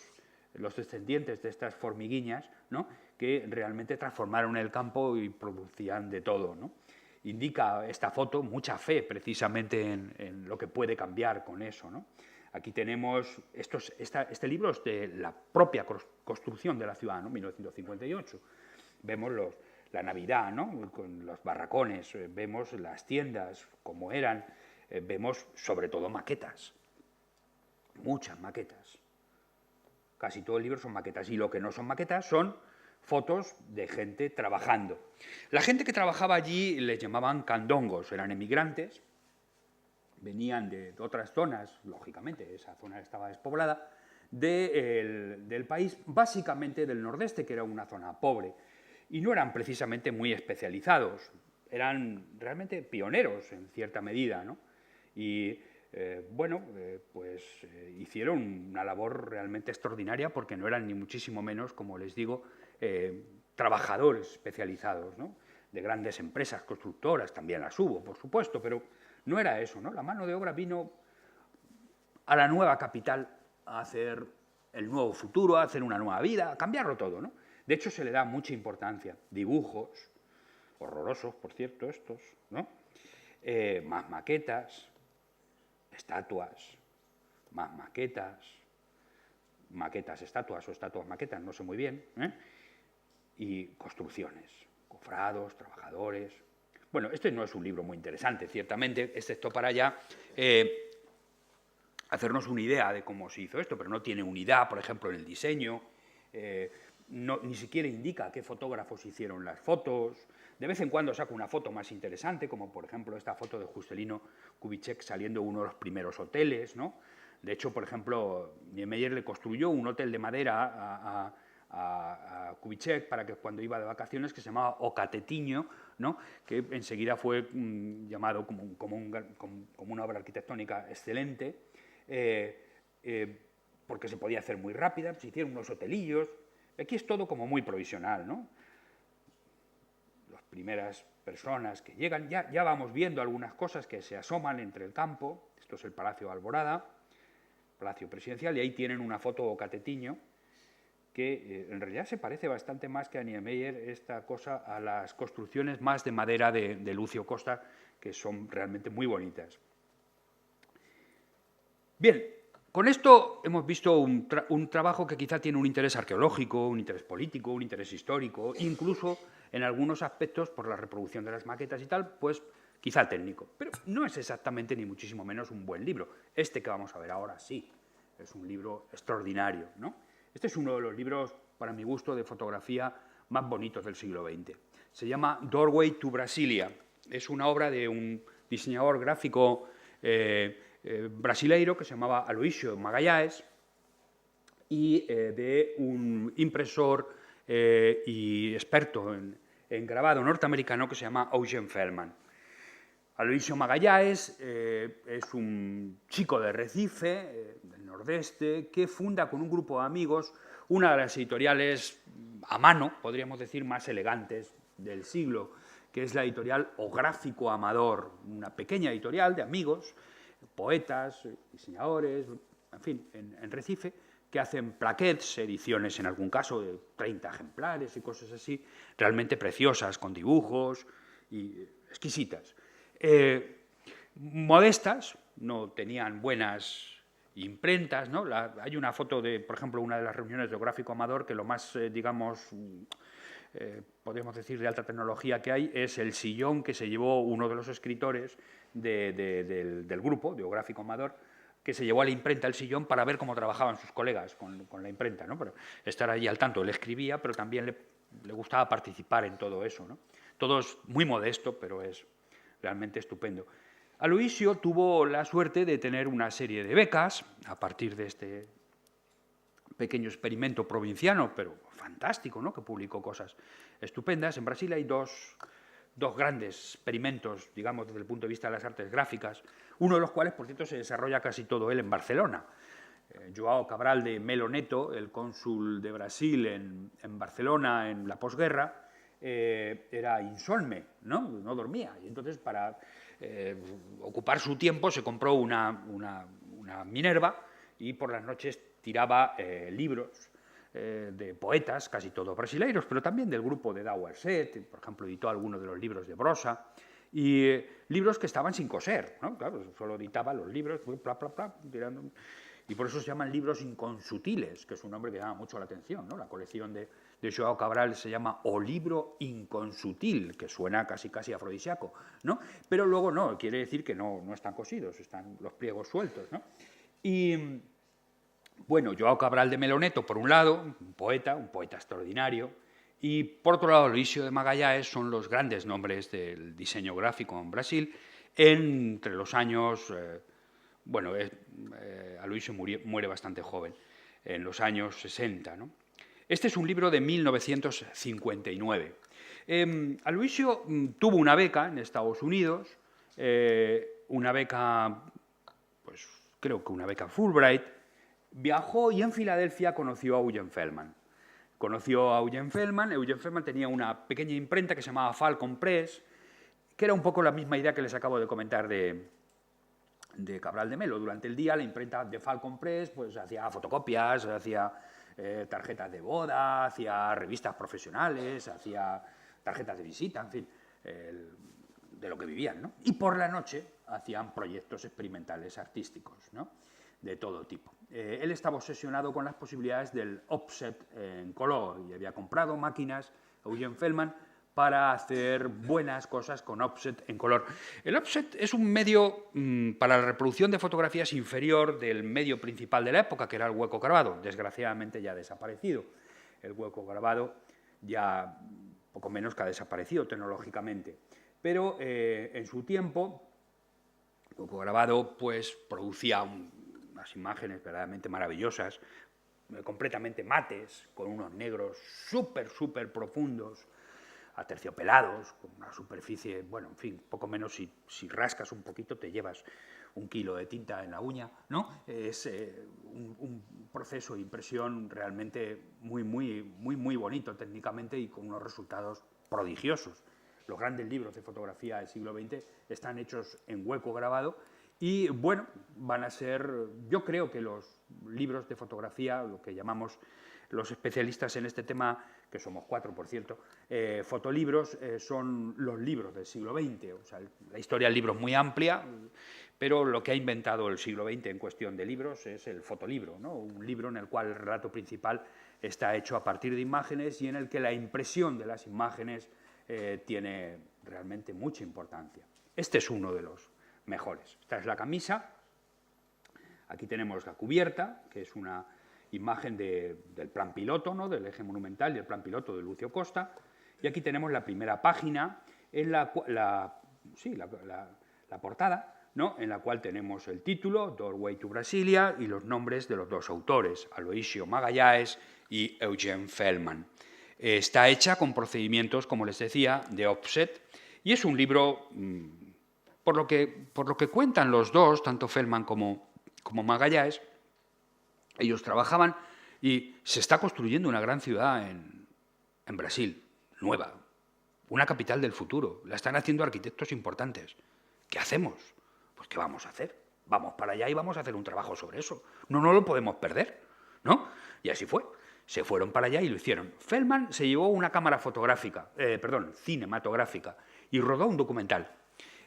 los descendientes de estas formiguiñas, ¿no?, que realmente transformaron el campo y producían de todo, ¿no? Indica esta foto mucha fe precisamente en lo que puede cambiar con eso, ¿no? Aquí tenemos, este libro es de la propia construcción de la ciudad, ¿no?, 1958. Vemos la Navidad, ¿no?, con los barracones, vemos las tiendas como eran, vemos sobre todo maquetas, muchas maquetas. Casi todo el libro son maquetas, y lo que no son maquetas son fotos de gente trabajando. La gente que trabajaba allí les llamaban candongos, eran emigrantes, venían de otras zonas, lógicamente, esa zona estaba despoblada, del país, básicamente del nordeste, que era una zona pobre, y no eran precisamente muy especializados, eran realmente pioneros en cierta medida, ¿no? Y hicieron una labor realmente extraordinaria, porque no eran ni muchísimo menos, como les digo, trabajadores especializados, ¿no?, de grandes empresas constructoras, también las hubo, por supuesto, pero no era eso, ¿no? La mano de obra vino a la nueva capital a hacer el nuevo futuro, a hacer una nueva vida, a cambiarlo todo, ¿no? De hecho, se le da mucha importancia. Dibujos, horrorosos, por cierto, estos, ¿no? Más maquetas, estatuas, más maquetas, estatuas o estatuas maquetas, no sé muy bien, y construcciones, cofrados, trabajadores. Bueno, este no es un libro muy interesante, ciertamente, excepto para ya hacernos una idea de cómo se hizo esto, pero no tiene unidad, por ejemplo, en el diseño, ni siquiera indica qué fotógrafos hicieron las fotos. De vez en cuando saca una foto más interesante, como por ejemplo esta foto de Juscelino Kubitschek saliendo de uno de los primeros hoteles, ¿no? De hecho, por ejemplo, Niemeyer le construyó un hotel de madera a Kubitschek para que cuando iba de vacaciones, que se llamaba Ocatetiño, ¿no?, que enseguida fue llamado como una obra arquitectónica excelente, porque se podía hacer muy rápida, se hicieron unos hotelillos. Aquí es todo como muy provisional, ¿no? Las primeras personas que llegan, ya vamos viendo algunas cosas que se asoman entre el campo. Esto es el Palacio de Alborada, Palacio Presidencial, y ahí tienen una foto Ocatetiño, que en realidad se parece bastante más que a Niemeyer esta cosa a las construcciones más de madera de Lucio Costa, que son realmente muy bonitas. Bien, con esto hemos visto un trabajo que quizá tiene un interés arqueológico, un interés político, un interés histórico, incluso en algunos aspectos, por la reproducción de las maquetas y tal, pues quizá técnico. Pero no es exactamente ni muchísimo menos un buen libro. Este que vamos a ver ahora sí, es un libro extraordinario, ¿no? Este es uno de los libros, para mi gusto, de fotografía más bonitos del siglo XX. Se llama Doorway to Brasilia. Es una obra de un diseñador gráfico brasileiro que se llamaba Aloysio Magalhães y de un impresor y experto en grabado norteamericano que se llama Eugen Feldman. Aloysio Magalhães es un chico de Recife, del nordeste, que funda con un grupo de amigos una de las editoriales a mano, podríamos decir, más elegantes del siglo, que es la editorial O Gráfico Amador, una pequeña editorial de amigos, poetas, diseñadores, en fin, en Recife, que hacen plaquettes, ediciones en algún caso de 30 ejemplares y cosas así, realmente preciosas, con dibujos y exquisitas. Modestas, no tenían buenas imprentas, ¿no? Hay una foto de, por ejemplo, una de las reuniones de Gráfico Amador, que lo más, digamos, podemos decir, de alta tecnología que hay, es el sillón que se llevó uno de los escritores del grupo, de Gráfico Amador, que se llevó a la imprenta el sillón para ver cómo trabajaban sus colegas con la imprenta, ¿no? Pero estar allí al tanto. Él escribía, pero también le gustaba participar en todo eso, ¿no? Todo es muy modesto, pero es realmente estupendo. Aloysio tuvo la suerte de tener una serie de becas a partir de este pequeño experimento provinciano, pero fantástico, ¿no?, que publicó cosas estupendas. En Brasil hay dos grandes experimentos, digamos, desde el punto de vista de las artes gráficas, uno de los cuales, por cierto, se desarrolla casi todo él en Barcelona. Joao Cabral de Melo Neto, el cónsul de Brasil en Barcelona en la posguerra, era insomne, no dormía, y entonces para ocupar su tiempo se compró una Minerva y por las noches tiraba libros de poetas, casi todos brasileiros, pero también del grupo de Dauerset, por ejemplo, editó algunos de los libros de Brosa, y libros que estaban sin coser, ¿no? Claro, solo editaba los libros, tirando, y por eso se llaman libros inconsutiles, que es un nombre que llama mucho la atención, ¿no? La colección de João Cabral se llama O Libro Inconsutil, que suena casi afrodisíaco, ¿no? Pero luego no, quiere decir que no están cosidos, están los pliegos sueltos, ¿no? Y bueno, João Cabral de Meloneto, por un lado, un poeta extraordinario, y por otro lado, Aloísio de Magalhães son los grandes nombres del diseño gráfico en Brasil entre los años... Aloísio muere bastante joven, en los años 60, ¿no? Este es un libro de 1959. Aloísio tuvo una beca en Estados Unidos, una beca, pues creo que una beca Fulbright, viajó y en Filadelfia conoció a Eugen Feldman. Eugen Feldman tenía una pequeña imprenta que se llamaba Falcon Press, que era un poco la misma idea que les acabo de comentar de Cabral de Melo. Durante el día la imprenta de Falcon Press pues hacía fotocopias, hacía tarjetas de boda, hacía revistas profesionales, hacía tarjetas de visita, en fin, de lo que vivían, ¿no? Y por la noche hacían proyectos experimentales artísticos, ¿no? De todo tipo. Él estaba obsesionado con las posibilidades del offset en color y había comprado máquinas, Eugen Feldman, para hacer buenas cosas con offset en color. El offset es un medio para la reproducción de fotografías inferior del medio principal de la época, que era el hueco grabado, desgraciadamente ya desaparecido. El hueco grabado ya poco menos que ha desaparecido tecnológicamente. Pero en su tiempo, el hueco grabado pues, producía unas imágenes verdaderamente maravillosas, completamente mates, con unos negros súper profundos, aterciopelados, con una superficie, bueno, en fin, poco menos si rascas un poquito te llevas 1 kilo de tinta en la uña, ¿no? Es un proceso de impresión realmente muy bonito técnicamente y con unos resultados prodigiosos. Los grandes libros de fotografía del siglo XX están hechos en hueco grabado y, bueno, van a ser, yo creo que los libros de fotografía, lo que llamamos los especialistas en este tema, que somos 4, por cierto, fotolibros, son los libros del siglo XX. O sea, la historia del libro es muy amplia, pero lo que ha inventado el siglo XX en cuestión de libros es el fotolibro, ¿no? Un libro en el cual el relato principal está hecho a partir de imágenes y en el que la impresión de las imágenes tiene realmente mucha importancia. Este es uno de los mejores. Esta es la camisa. Aquí tenemos la cubierta, que es una imagen del plan piloto, ¿no? Del eje monumental y el plan piloto de Lúcio Costa. Y aquí tenemos la primera página, en la portada, ¿no? En la cual tenemos el título, Doorway to Brasilia, y los nombres de los dos autores, Aloísio Magalhães y Eugen Feldman. Está hecha con procedimientos, como les decía, de offset, y es un libro, por lo que cuentan los dos, tanto Feldman como Magalhães, ellos trabajaban y se está construyendo una gran ciudad en Brasil, nueva, una capital del futuro. La están haciendo arquitectos importantes. ¿Qué hacemos? Pues ¿qué vamos a hacer? Vamos para allá y vamos a hacer un trabajo sobre eso. No lo podemos perder, ¿no? Y así fue. Se fueron para allá y lo hicieron. Feldman se llevó una cámara cinematográfica y rodó un documental.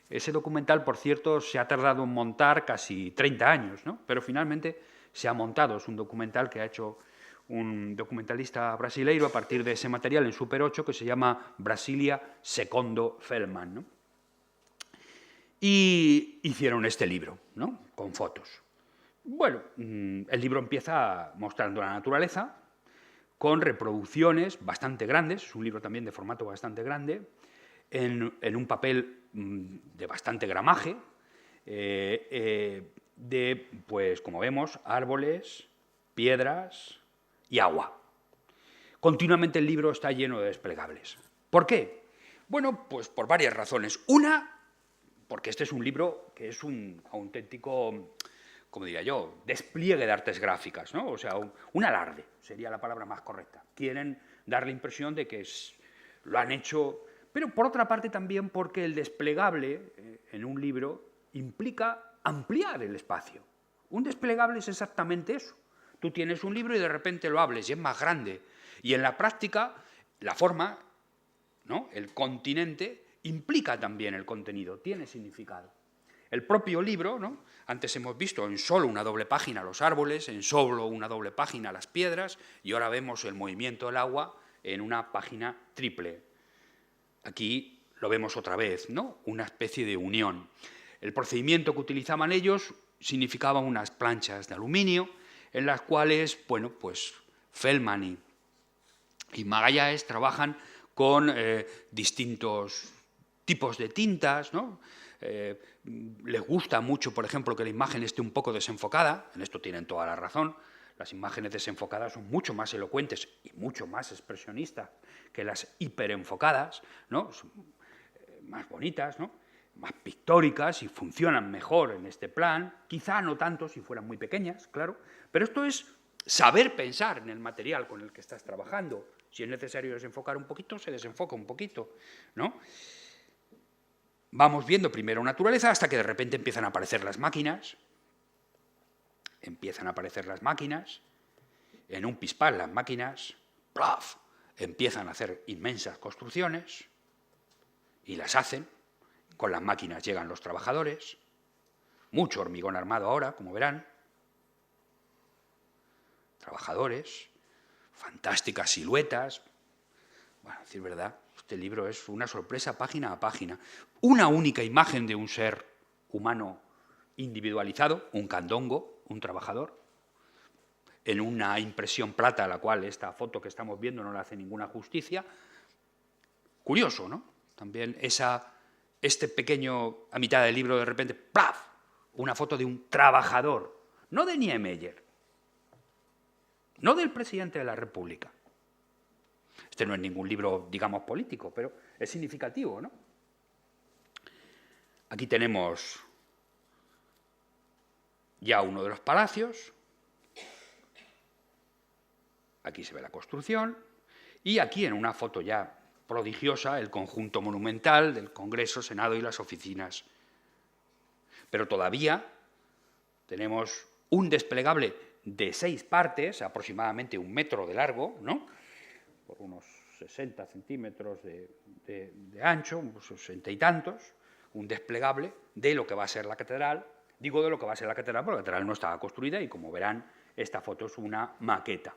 Ese documental, por cierto, se ha tardado en montar casi 30 años, ¿no? Pero finalmente se ha montado. Es un documental que ha hecho un documentalista brasileiro a partir de ese material en Super 8 que se llama Brasilia Secondo Feldman, ¿no? Y hicieron este libro, ¿no? Con fotos. Bueno, el libro empieza mostrando la naturaleza con reproducciones bastante grandes, es un libro también de formato bastante grande, en un papel de bastante gramaje, de, pues como vemos, árboles, piedras y agua. Continuamente el libro está lleno de desplegables. ¿Por qué? Bueno, pues por varias razones. Una, porque este es un libro que es un auténtico, como diría yo, despliegue de artes gráficas, ¿no? O sea, un alarde, sería la palabra más correcta. Quieren dar la impresión de que lo han hecho, pero por otra parte también porque el desplegable en un libro implica ampliar el espacio. Un desplegable es exactamente eso. Tú tienes un libro y de repente lo hables y es más grande. Y en la práctica, la forma, ¿no?, el continente, implica también el contenido, tiene significado. El propio libro, ¿no?, antes hemos visto en solo una doble página los árboles, en solo una doble página las piedras, y ahora vemos el movimiento del agua en una página triple. Aquí lo vemos otra vez, ¿no?, una especie de unión. El procedimiento que utilizaban ellos significaba unas planchas de aluminio en las cuales, bueno, pues Feldman y Magalhães trabajan con distintos tipos de tintas, ¿no? Les gusta mucho, por ejemplo, que la imagen esté un poco desenfocada, en esto tienen toda la razón. Las imágenes desenfocadas son mucho más elocuentes y mucho más expresionistas que las hiperenfocadas, ¿no? Son más bonitas, ¿no?, más pictóricas y funcionan mejor en este plan, quizá no tanto si fueran muy pequeñas, claro, pero esto es saber pensar en el material con el que estás trabajando. Si es necesario desenfocar un poquito, se desenfoca un poquito, ¿no? Vamos viendo primero naturaleza hasta que de repente empiezan a aparecer las máquinas, en un pispás las máquinas, ¡plaf!, empiezan a hacer inmensas construcciones y las hacen. Con las máquinas llegan los trabajadores, mucho hormigón armado ahora, como verán, trabajadores, fantásticas siluetas. Bueno, a decir verdad, este libro es una sorpresa página a página. Una única imagen de un ser humano individualizado, un candongo, un trabajador, en una impresión plata a la cual esta foto que estamos viendo no le hace ninguna justicia. Curioso, ¿no? También este pequeño, a mitad del libro, de repente, ¡plaf!, una foto de un trabajador, no de Niemeyer, no del presidente de la República. Este no es ningún libro, digamos, político, pero es significativo, ¿no? Aquí tenemos ya uno de los palacios, aquí se ve la construcción, y aquí en una foto ya prodigiosa el conjunto monumental del Congreso, Senado y las oficinas. Pero todavía tenemos un desplegable de 6 partes, aproximadamente 1 metro de largo, ¿no?, por unos 60 centímetros de ancho, unos 60 y tantos, un desplegable de lo que va a ser la catedral. Digo de lo que va a ser la catedral porque la catedral no estaba construida y, como verán, esta foto es una maqueta.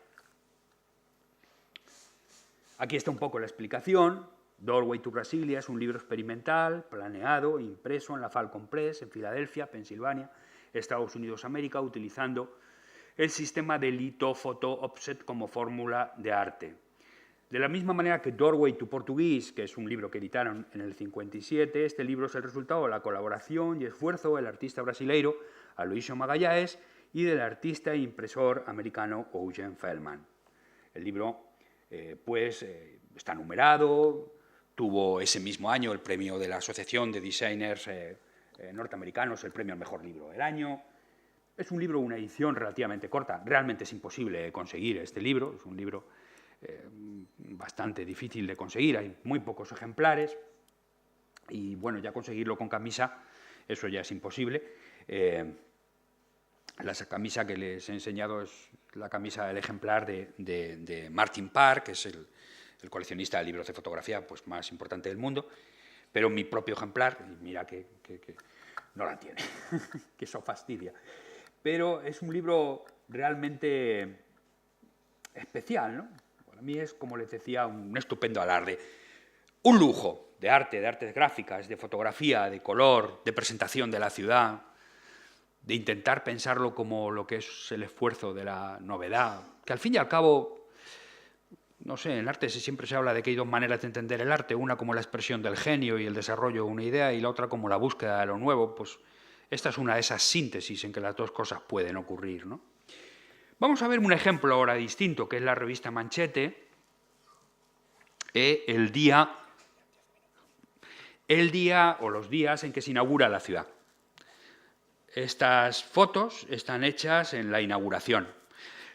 Aquí está un poco la explicación. Doorway to Brasilia es un libro experimental, planeado, impreso en la Falcon Press, en Filadelfia, Pensilvania, Estados Unidos, América, utilizando el sistema de lithofoto offset como fórmula de arte. De la misma manera que Doorway to Portuguese, que es un libro que editaron en el 57, este libro es el resultado de la colaboración y esfuerzo del artista brasileiro Aloysio Magalhães y del artista e impresor americano Eugen Feldman. El libro está numerado, tuvo ese mismo año el premio de la Asociación de Designers Norteamericanos, el premio al mejor libro del año. Es un libro, una edición relativamente corta, realmente es imposible conseguir este libro, es un libro bastante difícil de conseguir, hay muy pocos ejemplares y bueno, ya conseguirlo con camisa, eso ya es imposible. La camisa que les he enseñado es la camisa del ejemplar de Martin Parr, que es el coleccionista de libros de fotografía pues, más importante del mundo, pero mi propio ejemplar, mira que no la tiene, que eso fastidia. Pero es un libro realmente especial, ¿no? Para mí es, como les decía, un estupendo alarde. Un lujo de arte, de artes gráficas, de fotografía, de color, de presentación de la ciudad, de intentar pensarlo como lo que es el esfuerzo de la novedad, que al fin y al cabo, no sé, en el arte siempre se habla de que hay 2 maneras de entender el arte, una como la expresión del genio y el desarrollo de una idea, y la otra como la búsqueda de lo nuevo. Pues esta es una de esas síntesis en que las 2 cosas pueden ocurrir, ¿no? Vamos a ver un ejemplo ahora distinto, que es la revista Manchete, el día o los días en que se inaugura la ciudad. Estas fotos están hechas en la inauguración.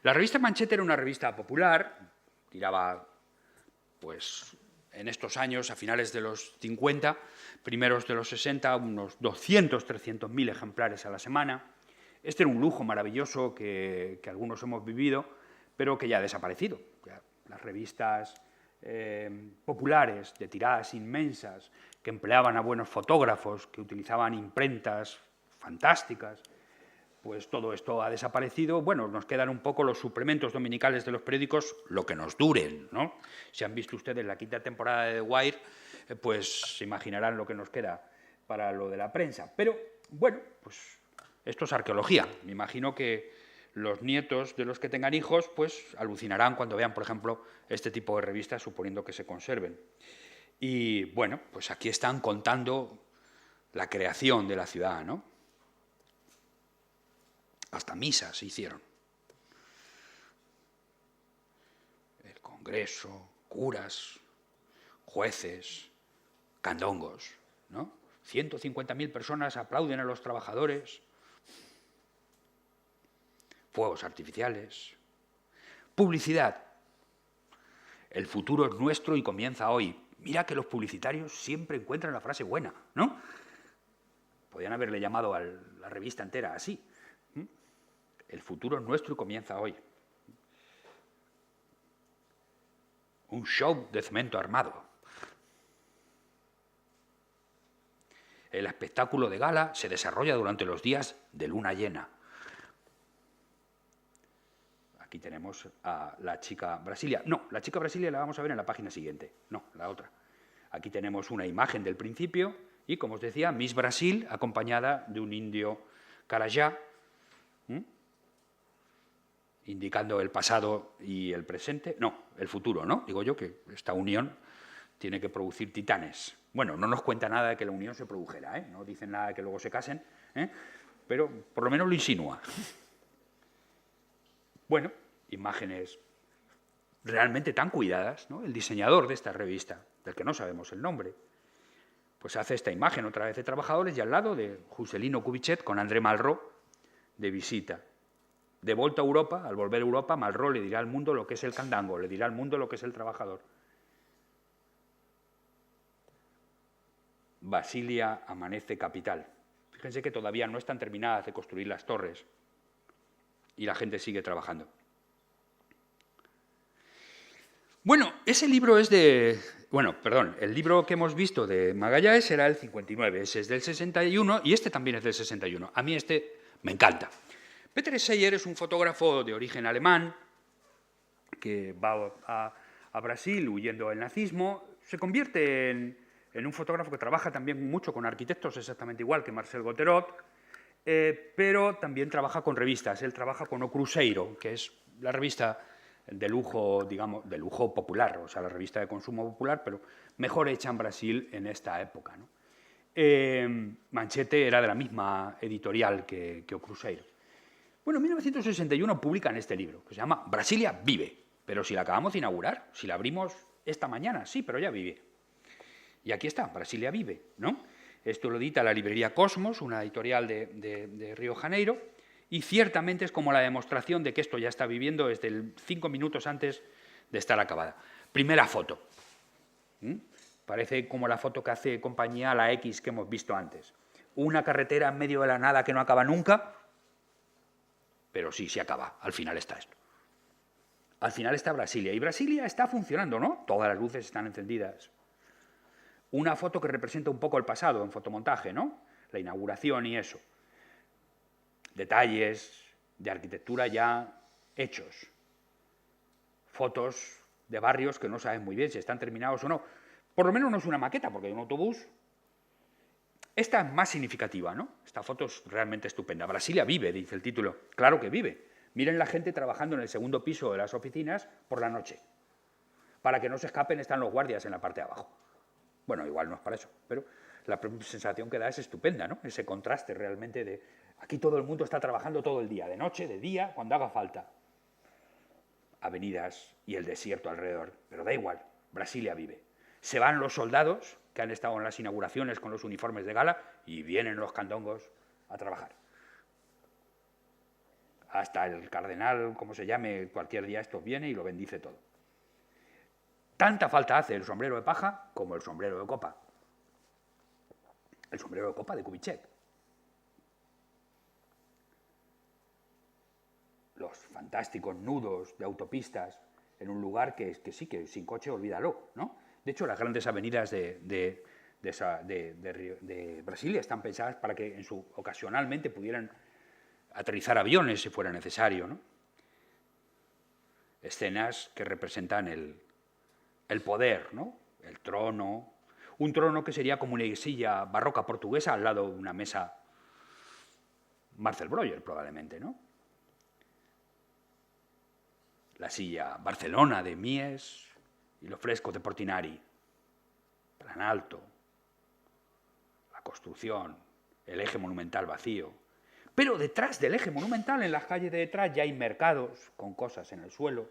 La revista Manchete era una revista popular, tiraba, pues, en estos años, a finales de los 50, primeros de los 60, unos 200, 300.000 ejemplares a la semana. Este era un lujo maravilloso que algunos hemos vivido, pero que ya ha desaparecido. Ya las revistas populares de tiradas inmensas, que empleaban a buenos fotógrafos, que utilizaban imprentas fantásticas, pues todo esto ha desaparecido. Bueno, nos quedan un poco los suplementos dominicales de los periódicos, lo que nos duren, ¿no? Si han visto ustedes la 5ª temporada de The Wire, pues se imaginarán lo que nos queda para lo de la prensa. Pero, bueno, pues esto es arqueología. Me imagino que los nietos de los que tengan hijos, pues alucinarán cuando vean, por ejemplo, este tipo de revistas, suponiendo que se conserven. Y, bueno, pues aquí están contando la creación de la ciudad, ¿no? Hasta misas se hicieron. El Congreso, curas, jueces, candongos, ¿no? 150.000 personas aplauden a los trabajadores, fuegos artificiales, publicidad. El futuro es nuestro y comienza hoy. Mira que los publicitarios siempre encuentran la frase buena, ¿no? Podían haberle llamado a la revista entera así. El futuro es nuestro y comienza hoy. Un show de cemento armado. El espectáculo de gala se desarrolla durante los días de luna llena. Aquí tenemos a la chica Brasilia. No, la chica Brasilia la vamos a ver en la página siguiente. No, la otra. Aquí tenemos una imagen del principio y, como os decía, Miss Brasil acompañada de un indio carajá, indicando el pasado y el presente. No, el futuro, ¿no? Digo yo que esta unión tiene que producir titanes. Bueno, no nos cuenta nada de que la unión se produjera, ¿eh? No dicen nada de que luego se casen, ¿eh? Pero por lo menos lo insinúa. Bueno, imágenes realmente tan cuidadas, ¿no? El diseñador de esta revista, del que no sabemos el nombre, pues hace esta imagen otra vez de trabajadores y al lado de Juscelino Kubitschek con André Malraux de visita. De vuelta a Europa, al volver a Europa, Malraux le dirá al mundo lo que es el candango, le dirá al mundo lo que es el trabajador. Basilia amanece capital. Fíjense que todavía no están terminadas de construir las torres y la gente sigue trabajando. Bueno, ese libro es de... Bueno, perdón, el libro que hemos visto de Magalhães era el 59, ese es del 61 y este también es del 61. A mí este me encanta. Peter Seyer es un fotógrafo de origen alemán que va a Brasil huyendo del nazismo, se convierte en un fotógrafo que trabaja también mucho con arquitectos, exactamente igual que Marcel Gauthierot, pero también trabaja con revistas. Él trabaja con O Cruzeiro, que es la revista de lujo, digamos, de lujo popular, o sea, la revista de consumo popular, pero mejor hecha en Brasil en esta época, ¿no? Manchete era de la misma editorial que O Cruzeiro. Bueno, en 1961 publican este libro, que se llama Brasilia vive, pero si la acabamos de inaugurar, si la abrimos esta mañana, sí, pero ya vive. Y aquí está, Brasilia vive, ¿no? Esto lo edita la librería Cosmos, una editorial de Río de Janeiro, y ciertamente es como la demostración de que esto ya está viviendo desde 5 minutos antes de estar acabada. Primera foto. Parece como la foto que hace compañía a la X que hemos visto antes. Una carretera en medio de la nada que no acaba nunca, pero sí, se acaba. Al final está esto. Al final está Brasilia. Y Brasilia está funcionando, ¿no? Todas las luces están encendidas. Una foto que representa un poco el pasado en fotomontaje, ¿no? La inauguración y eso. Detalles de arquitectura ya hechos. Fotos de barrios que no saben muy bien si están terminados o no. Por lo menos no es una maqueta, porque hay un autobús. Esta es más significativa, ¿no? Esta foto es realmente estupenda. Brasilia vive, dice el título. Claro que vive. Miren la gente trabajando en el segundo piso de las oficinas por la noche. Para que no se escapen están los guardias en la parte de abajo. Bueno, igual no es para eso, pero la sensación que da es estupenda, ¿no? Ese contraste realmente de... Aquí todo el mundo está trabajando todo el día, de noche, de día, cuando haga falta. Avenidas y el desierto alrededor, pero da igual, Brasilia vive. Se van los soldados que han estado en las inauguraciones con los uniformes de gala y vienen los candongos a trabajar. Hasta el cardenal, como se llame, cualquier día esto viene y lo bendice todo. Tanta falta hace el sombrero de paja como el sombrero de copa. El sombrero de copa de Kubitschek. los fantásticos nudos de autopistas en un lugar que sí, que sin coche olvídalo, ¿no? De hecho, las grandes avenidas de Brasilia están pensadas para que ocasionalmente pudieran aterrizar aviones si fuera necesario, ¿no? Escenas que representan el poder, ¿no? El trono, un trono que sería como una silla barroca portuguesa al lado de una mesa Marcel Breuer, probablemente, ¿no? La silla Barcelona de Mies y los frescos de Portinari, Plan Alto, la construcción, el eje monumental vacío. Pero detrás del eje monumental, en las calles de detrás, ya hay mercados con cosas en el suelo,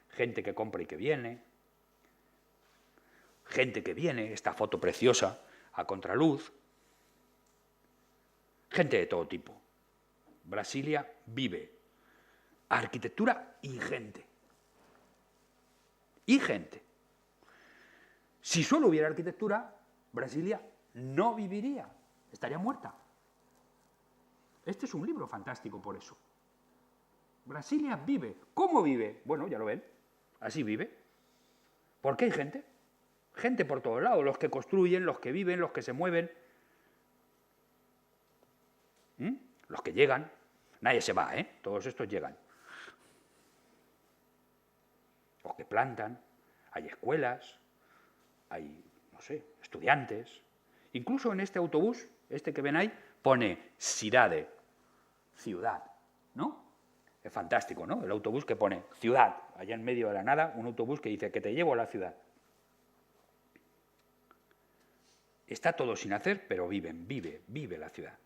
gente que compra y que viene, esta foto preciosa a contraluz, gente de todo tipo. Brasilia vive arquitectura y gente. Y gente. Si solo hubiera arquitectura, Brasilia no viviría, estaría muerta. Este es un libro fantástico por eso. Brasilia vive. ¿Cómo vive? Bueno, ya lo ven, así vive. ¿Por qué hay gente? Gente por todos lados, los que construyen, los que viven, los que se mueven, los que llegan. Nadie se va, ¿eh? Todos estos llegan. Los que plantan, hay escuelas, hay, no sé, estudiantes. Incluso en este autobús, este que ven ahí, pone cidade, ciudad, ¿no? Es fantástico, ¿no? El autobús que pone ciudad, allá en medio de la nada, un autobús que dice que te llevo a la ciudad. Está todo sin hacer, pero vive la ciudad.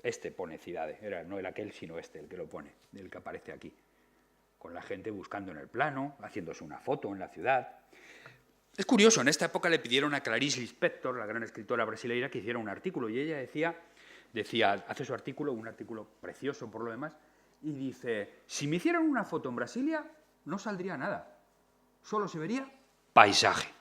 Este pone cidade, no el aquel, sino este, el que lo pone, el que aparece aquí. Con la gente buscando en el plano, haciéndose una foto en la ciudad. Es curioso, en esta época le pidieron a Clarice Lispector, la gran escritora brasileña, que hiciera un artículo, y ella decía, hace su artículo, un artículo precioso por lo demás, y dice, si me hicieran una foto en Brasilia, no saldría nada, solo se vería paisaje.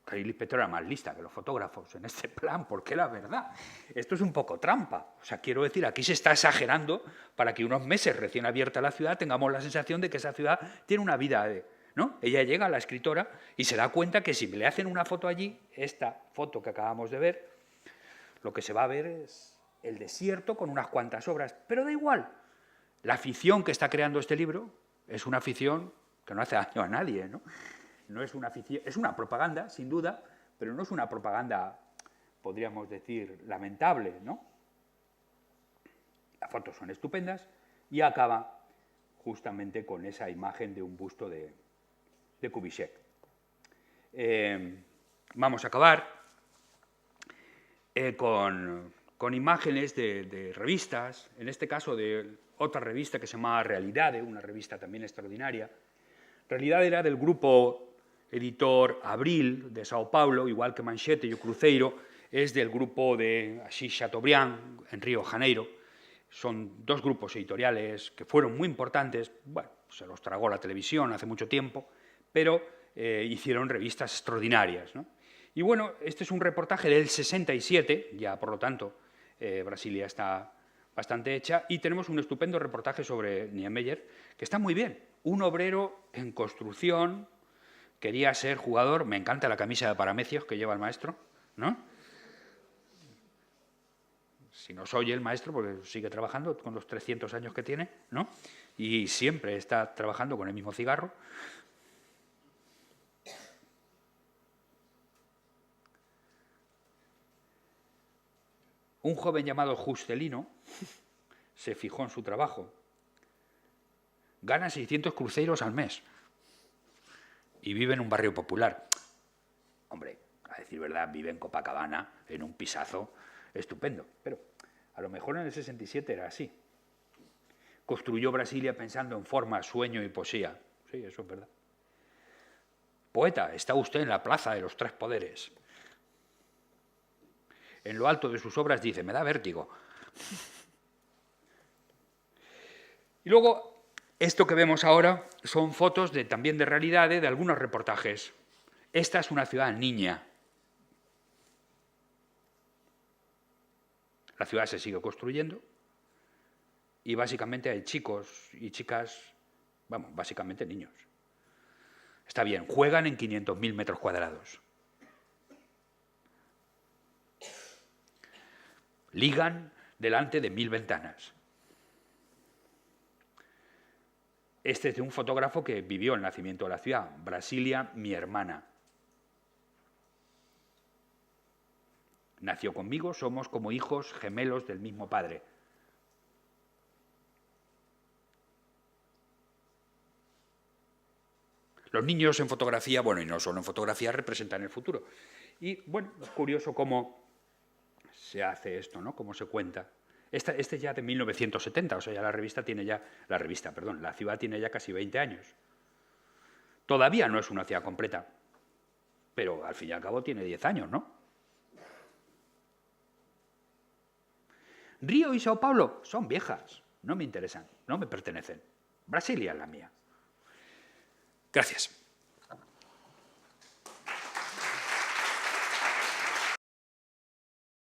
Clarice Lispector era más lista que los fotógrafos en este plan, porque la verdad, esto es un poco trampa. O sea, quiero decir, aquí se está exagerando para que unos meses recién abierta la ciudad tengamos la sensación de que esa ciudad tiene una vida, ¿no? Ella llega, la escritora, y se da cuenta que si le hacen una foto allí, esta foto que acabamos de ver, lo que se va a ver es el desierto con unas cuantas obras, pero da igual. La afición que está creando este libro es una afición que no hace daño a nadie, ¿no? No es una afición, es una propaganda, sin duda, pero no es una propaganda, podríamos decir, lamentable, ¿no? Las fotos son estupendas y acaba justamente con esa imagen de un busto de Kubitschek. Vamos a acabar con imágenes de revistas, en este caso de otra revista que se llamaba Realidade, una revista también extraordinaria. Realidade era del grupo editor Abril, de Sao Paulo, igual que Manchete y o Cruzeiro, es del grupo de Assis Chateaubriand, en Río de Janeiro. Son dos grupos editoriales que fueron muy importantes, bueno, se los tragó la televisión hace mucho tiempo, pero hicieron revistas extraordinarias, ¿no? Y bueno, este es un reportaje del 67, ya por lo tanto Brasilia está bastante hecha, y tenemos un estupendo reportaje sobre Niemeyer, que está muy bien. Un obrero en construcción, quería ser jugador, me encanta la camisa de paramecios que lleva el maestro, ¿no? Si no soy el maestro, porque sigue trabajando con los 300 años que tiene, ¿no? Y siempre está trabajando con el mismo cigarro. Un joven llamado Juscelino se fijó en su trabajo. Gana 600 cruzeiros al mes y vive en un barrio popular. Hombre, a decir verdad, vive en Copacabana, en un pisazo estupendo, pero a lo mejor en el 67 era así. Construyó Brasilia pensando en forma, sueño y poesía. Sí, eso es verdad. Poeta, está usted en la plaza de los tres poderes. En lo alto de sus obras dice, me da vértigo. Y luego, esto que vemos ahora son fotos también de realidad de algunos reportajes. Esta es una ciudad niña, La ciudad se sigue construyendo y básicamente hay chicos y chicas, vamos, básicamente niños. Está bien, juegan en 500.000 metros cuadrados. Ligan delante de 1000 ventanas. Este es de un fotógrafo que vivió el nacimiento de la ciudad, Brasilia, mi hermana. Nació conmigo, somos como hijos gemelos del mismo padre. Los niños en fotografía, bueno, y no solo en fotografía, representan el futuro. Y, bueno, es curioso cómo se hace esto, ¿no? Cómo se cuenta. Este es ya de 1970, o sea, ya la ciudad tiene ya casi 20 años. Todavía no es una ciudad completa, pero al fin y al cabo tiene 10 años, ¿no? Río y Sao Paulo son viejas, no me interesan, no me pertenecen. Brasilia es la mía. Gracias.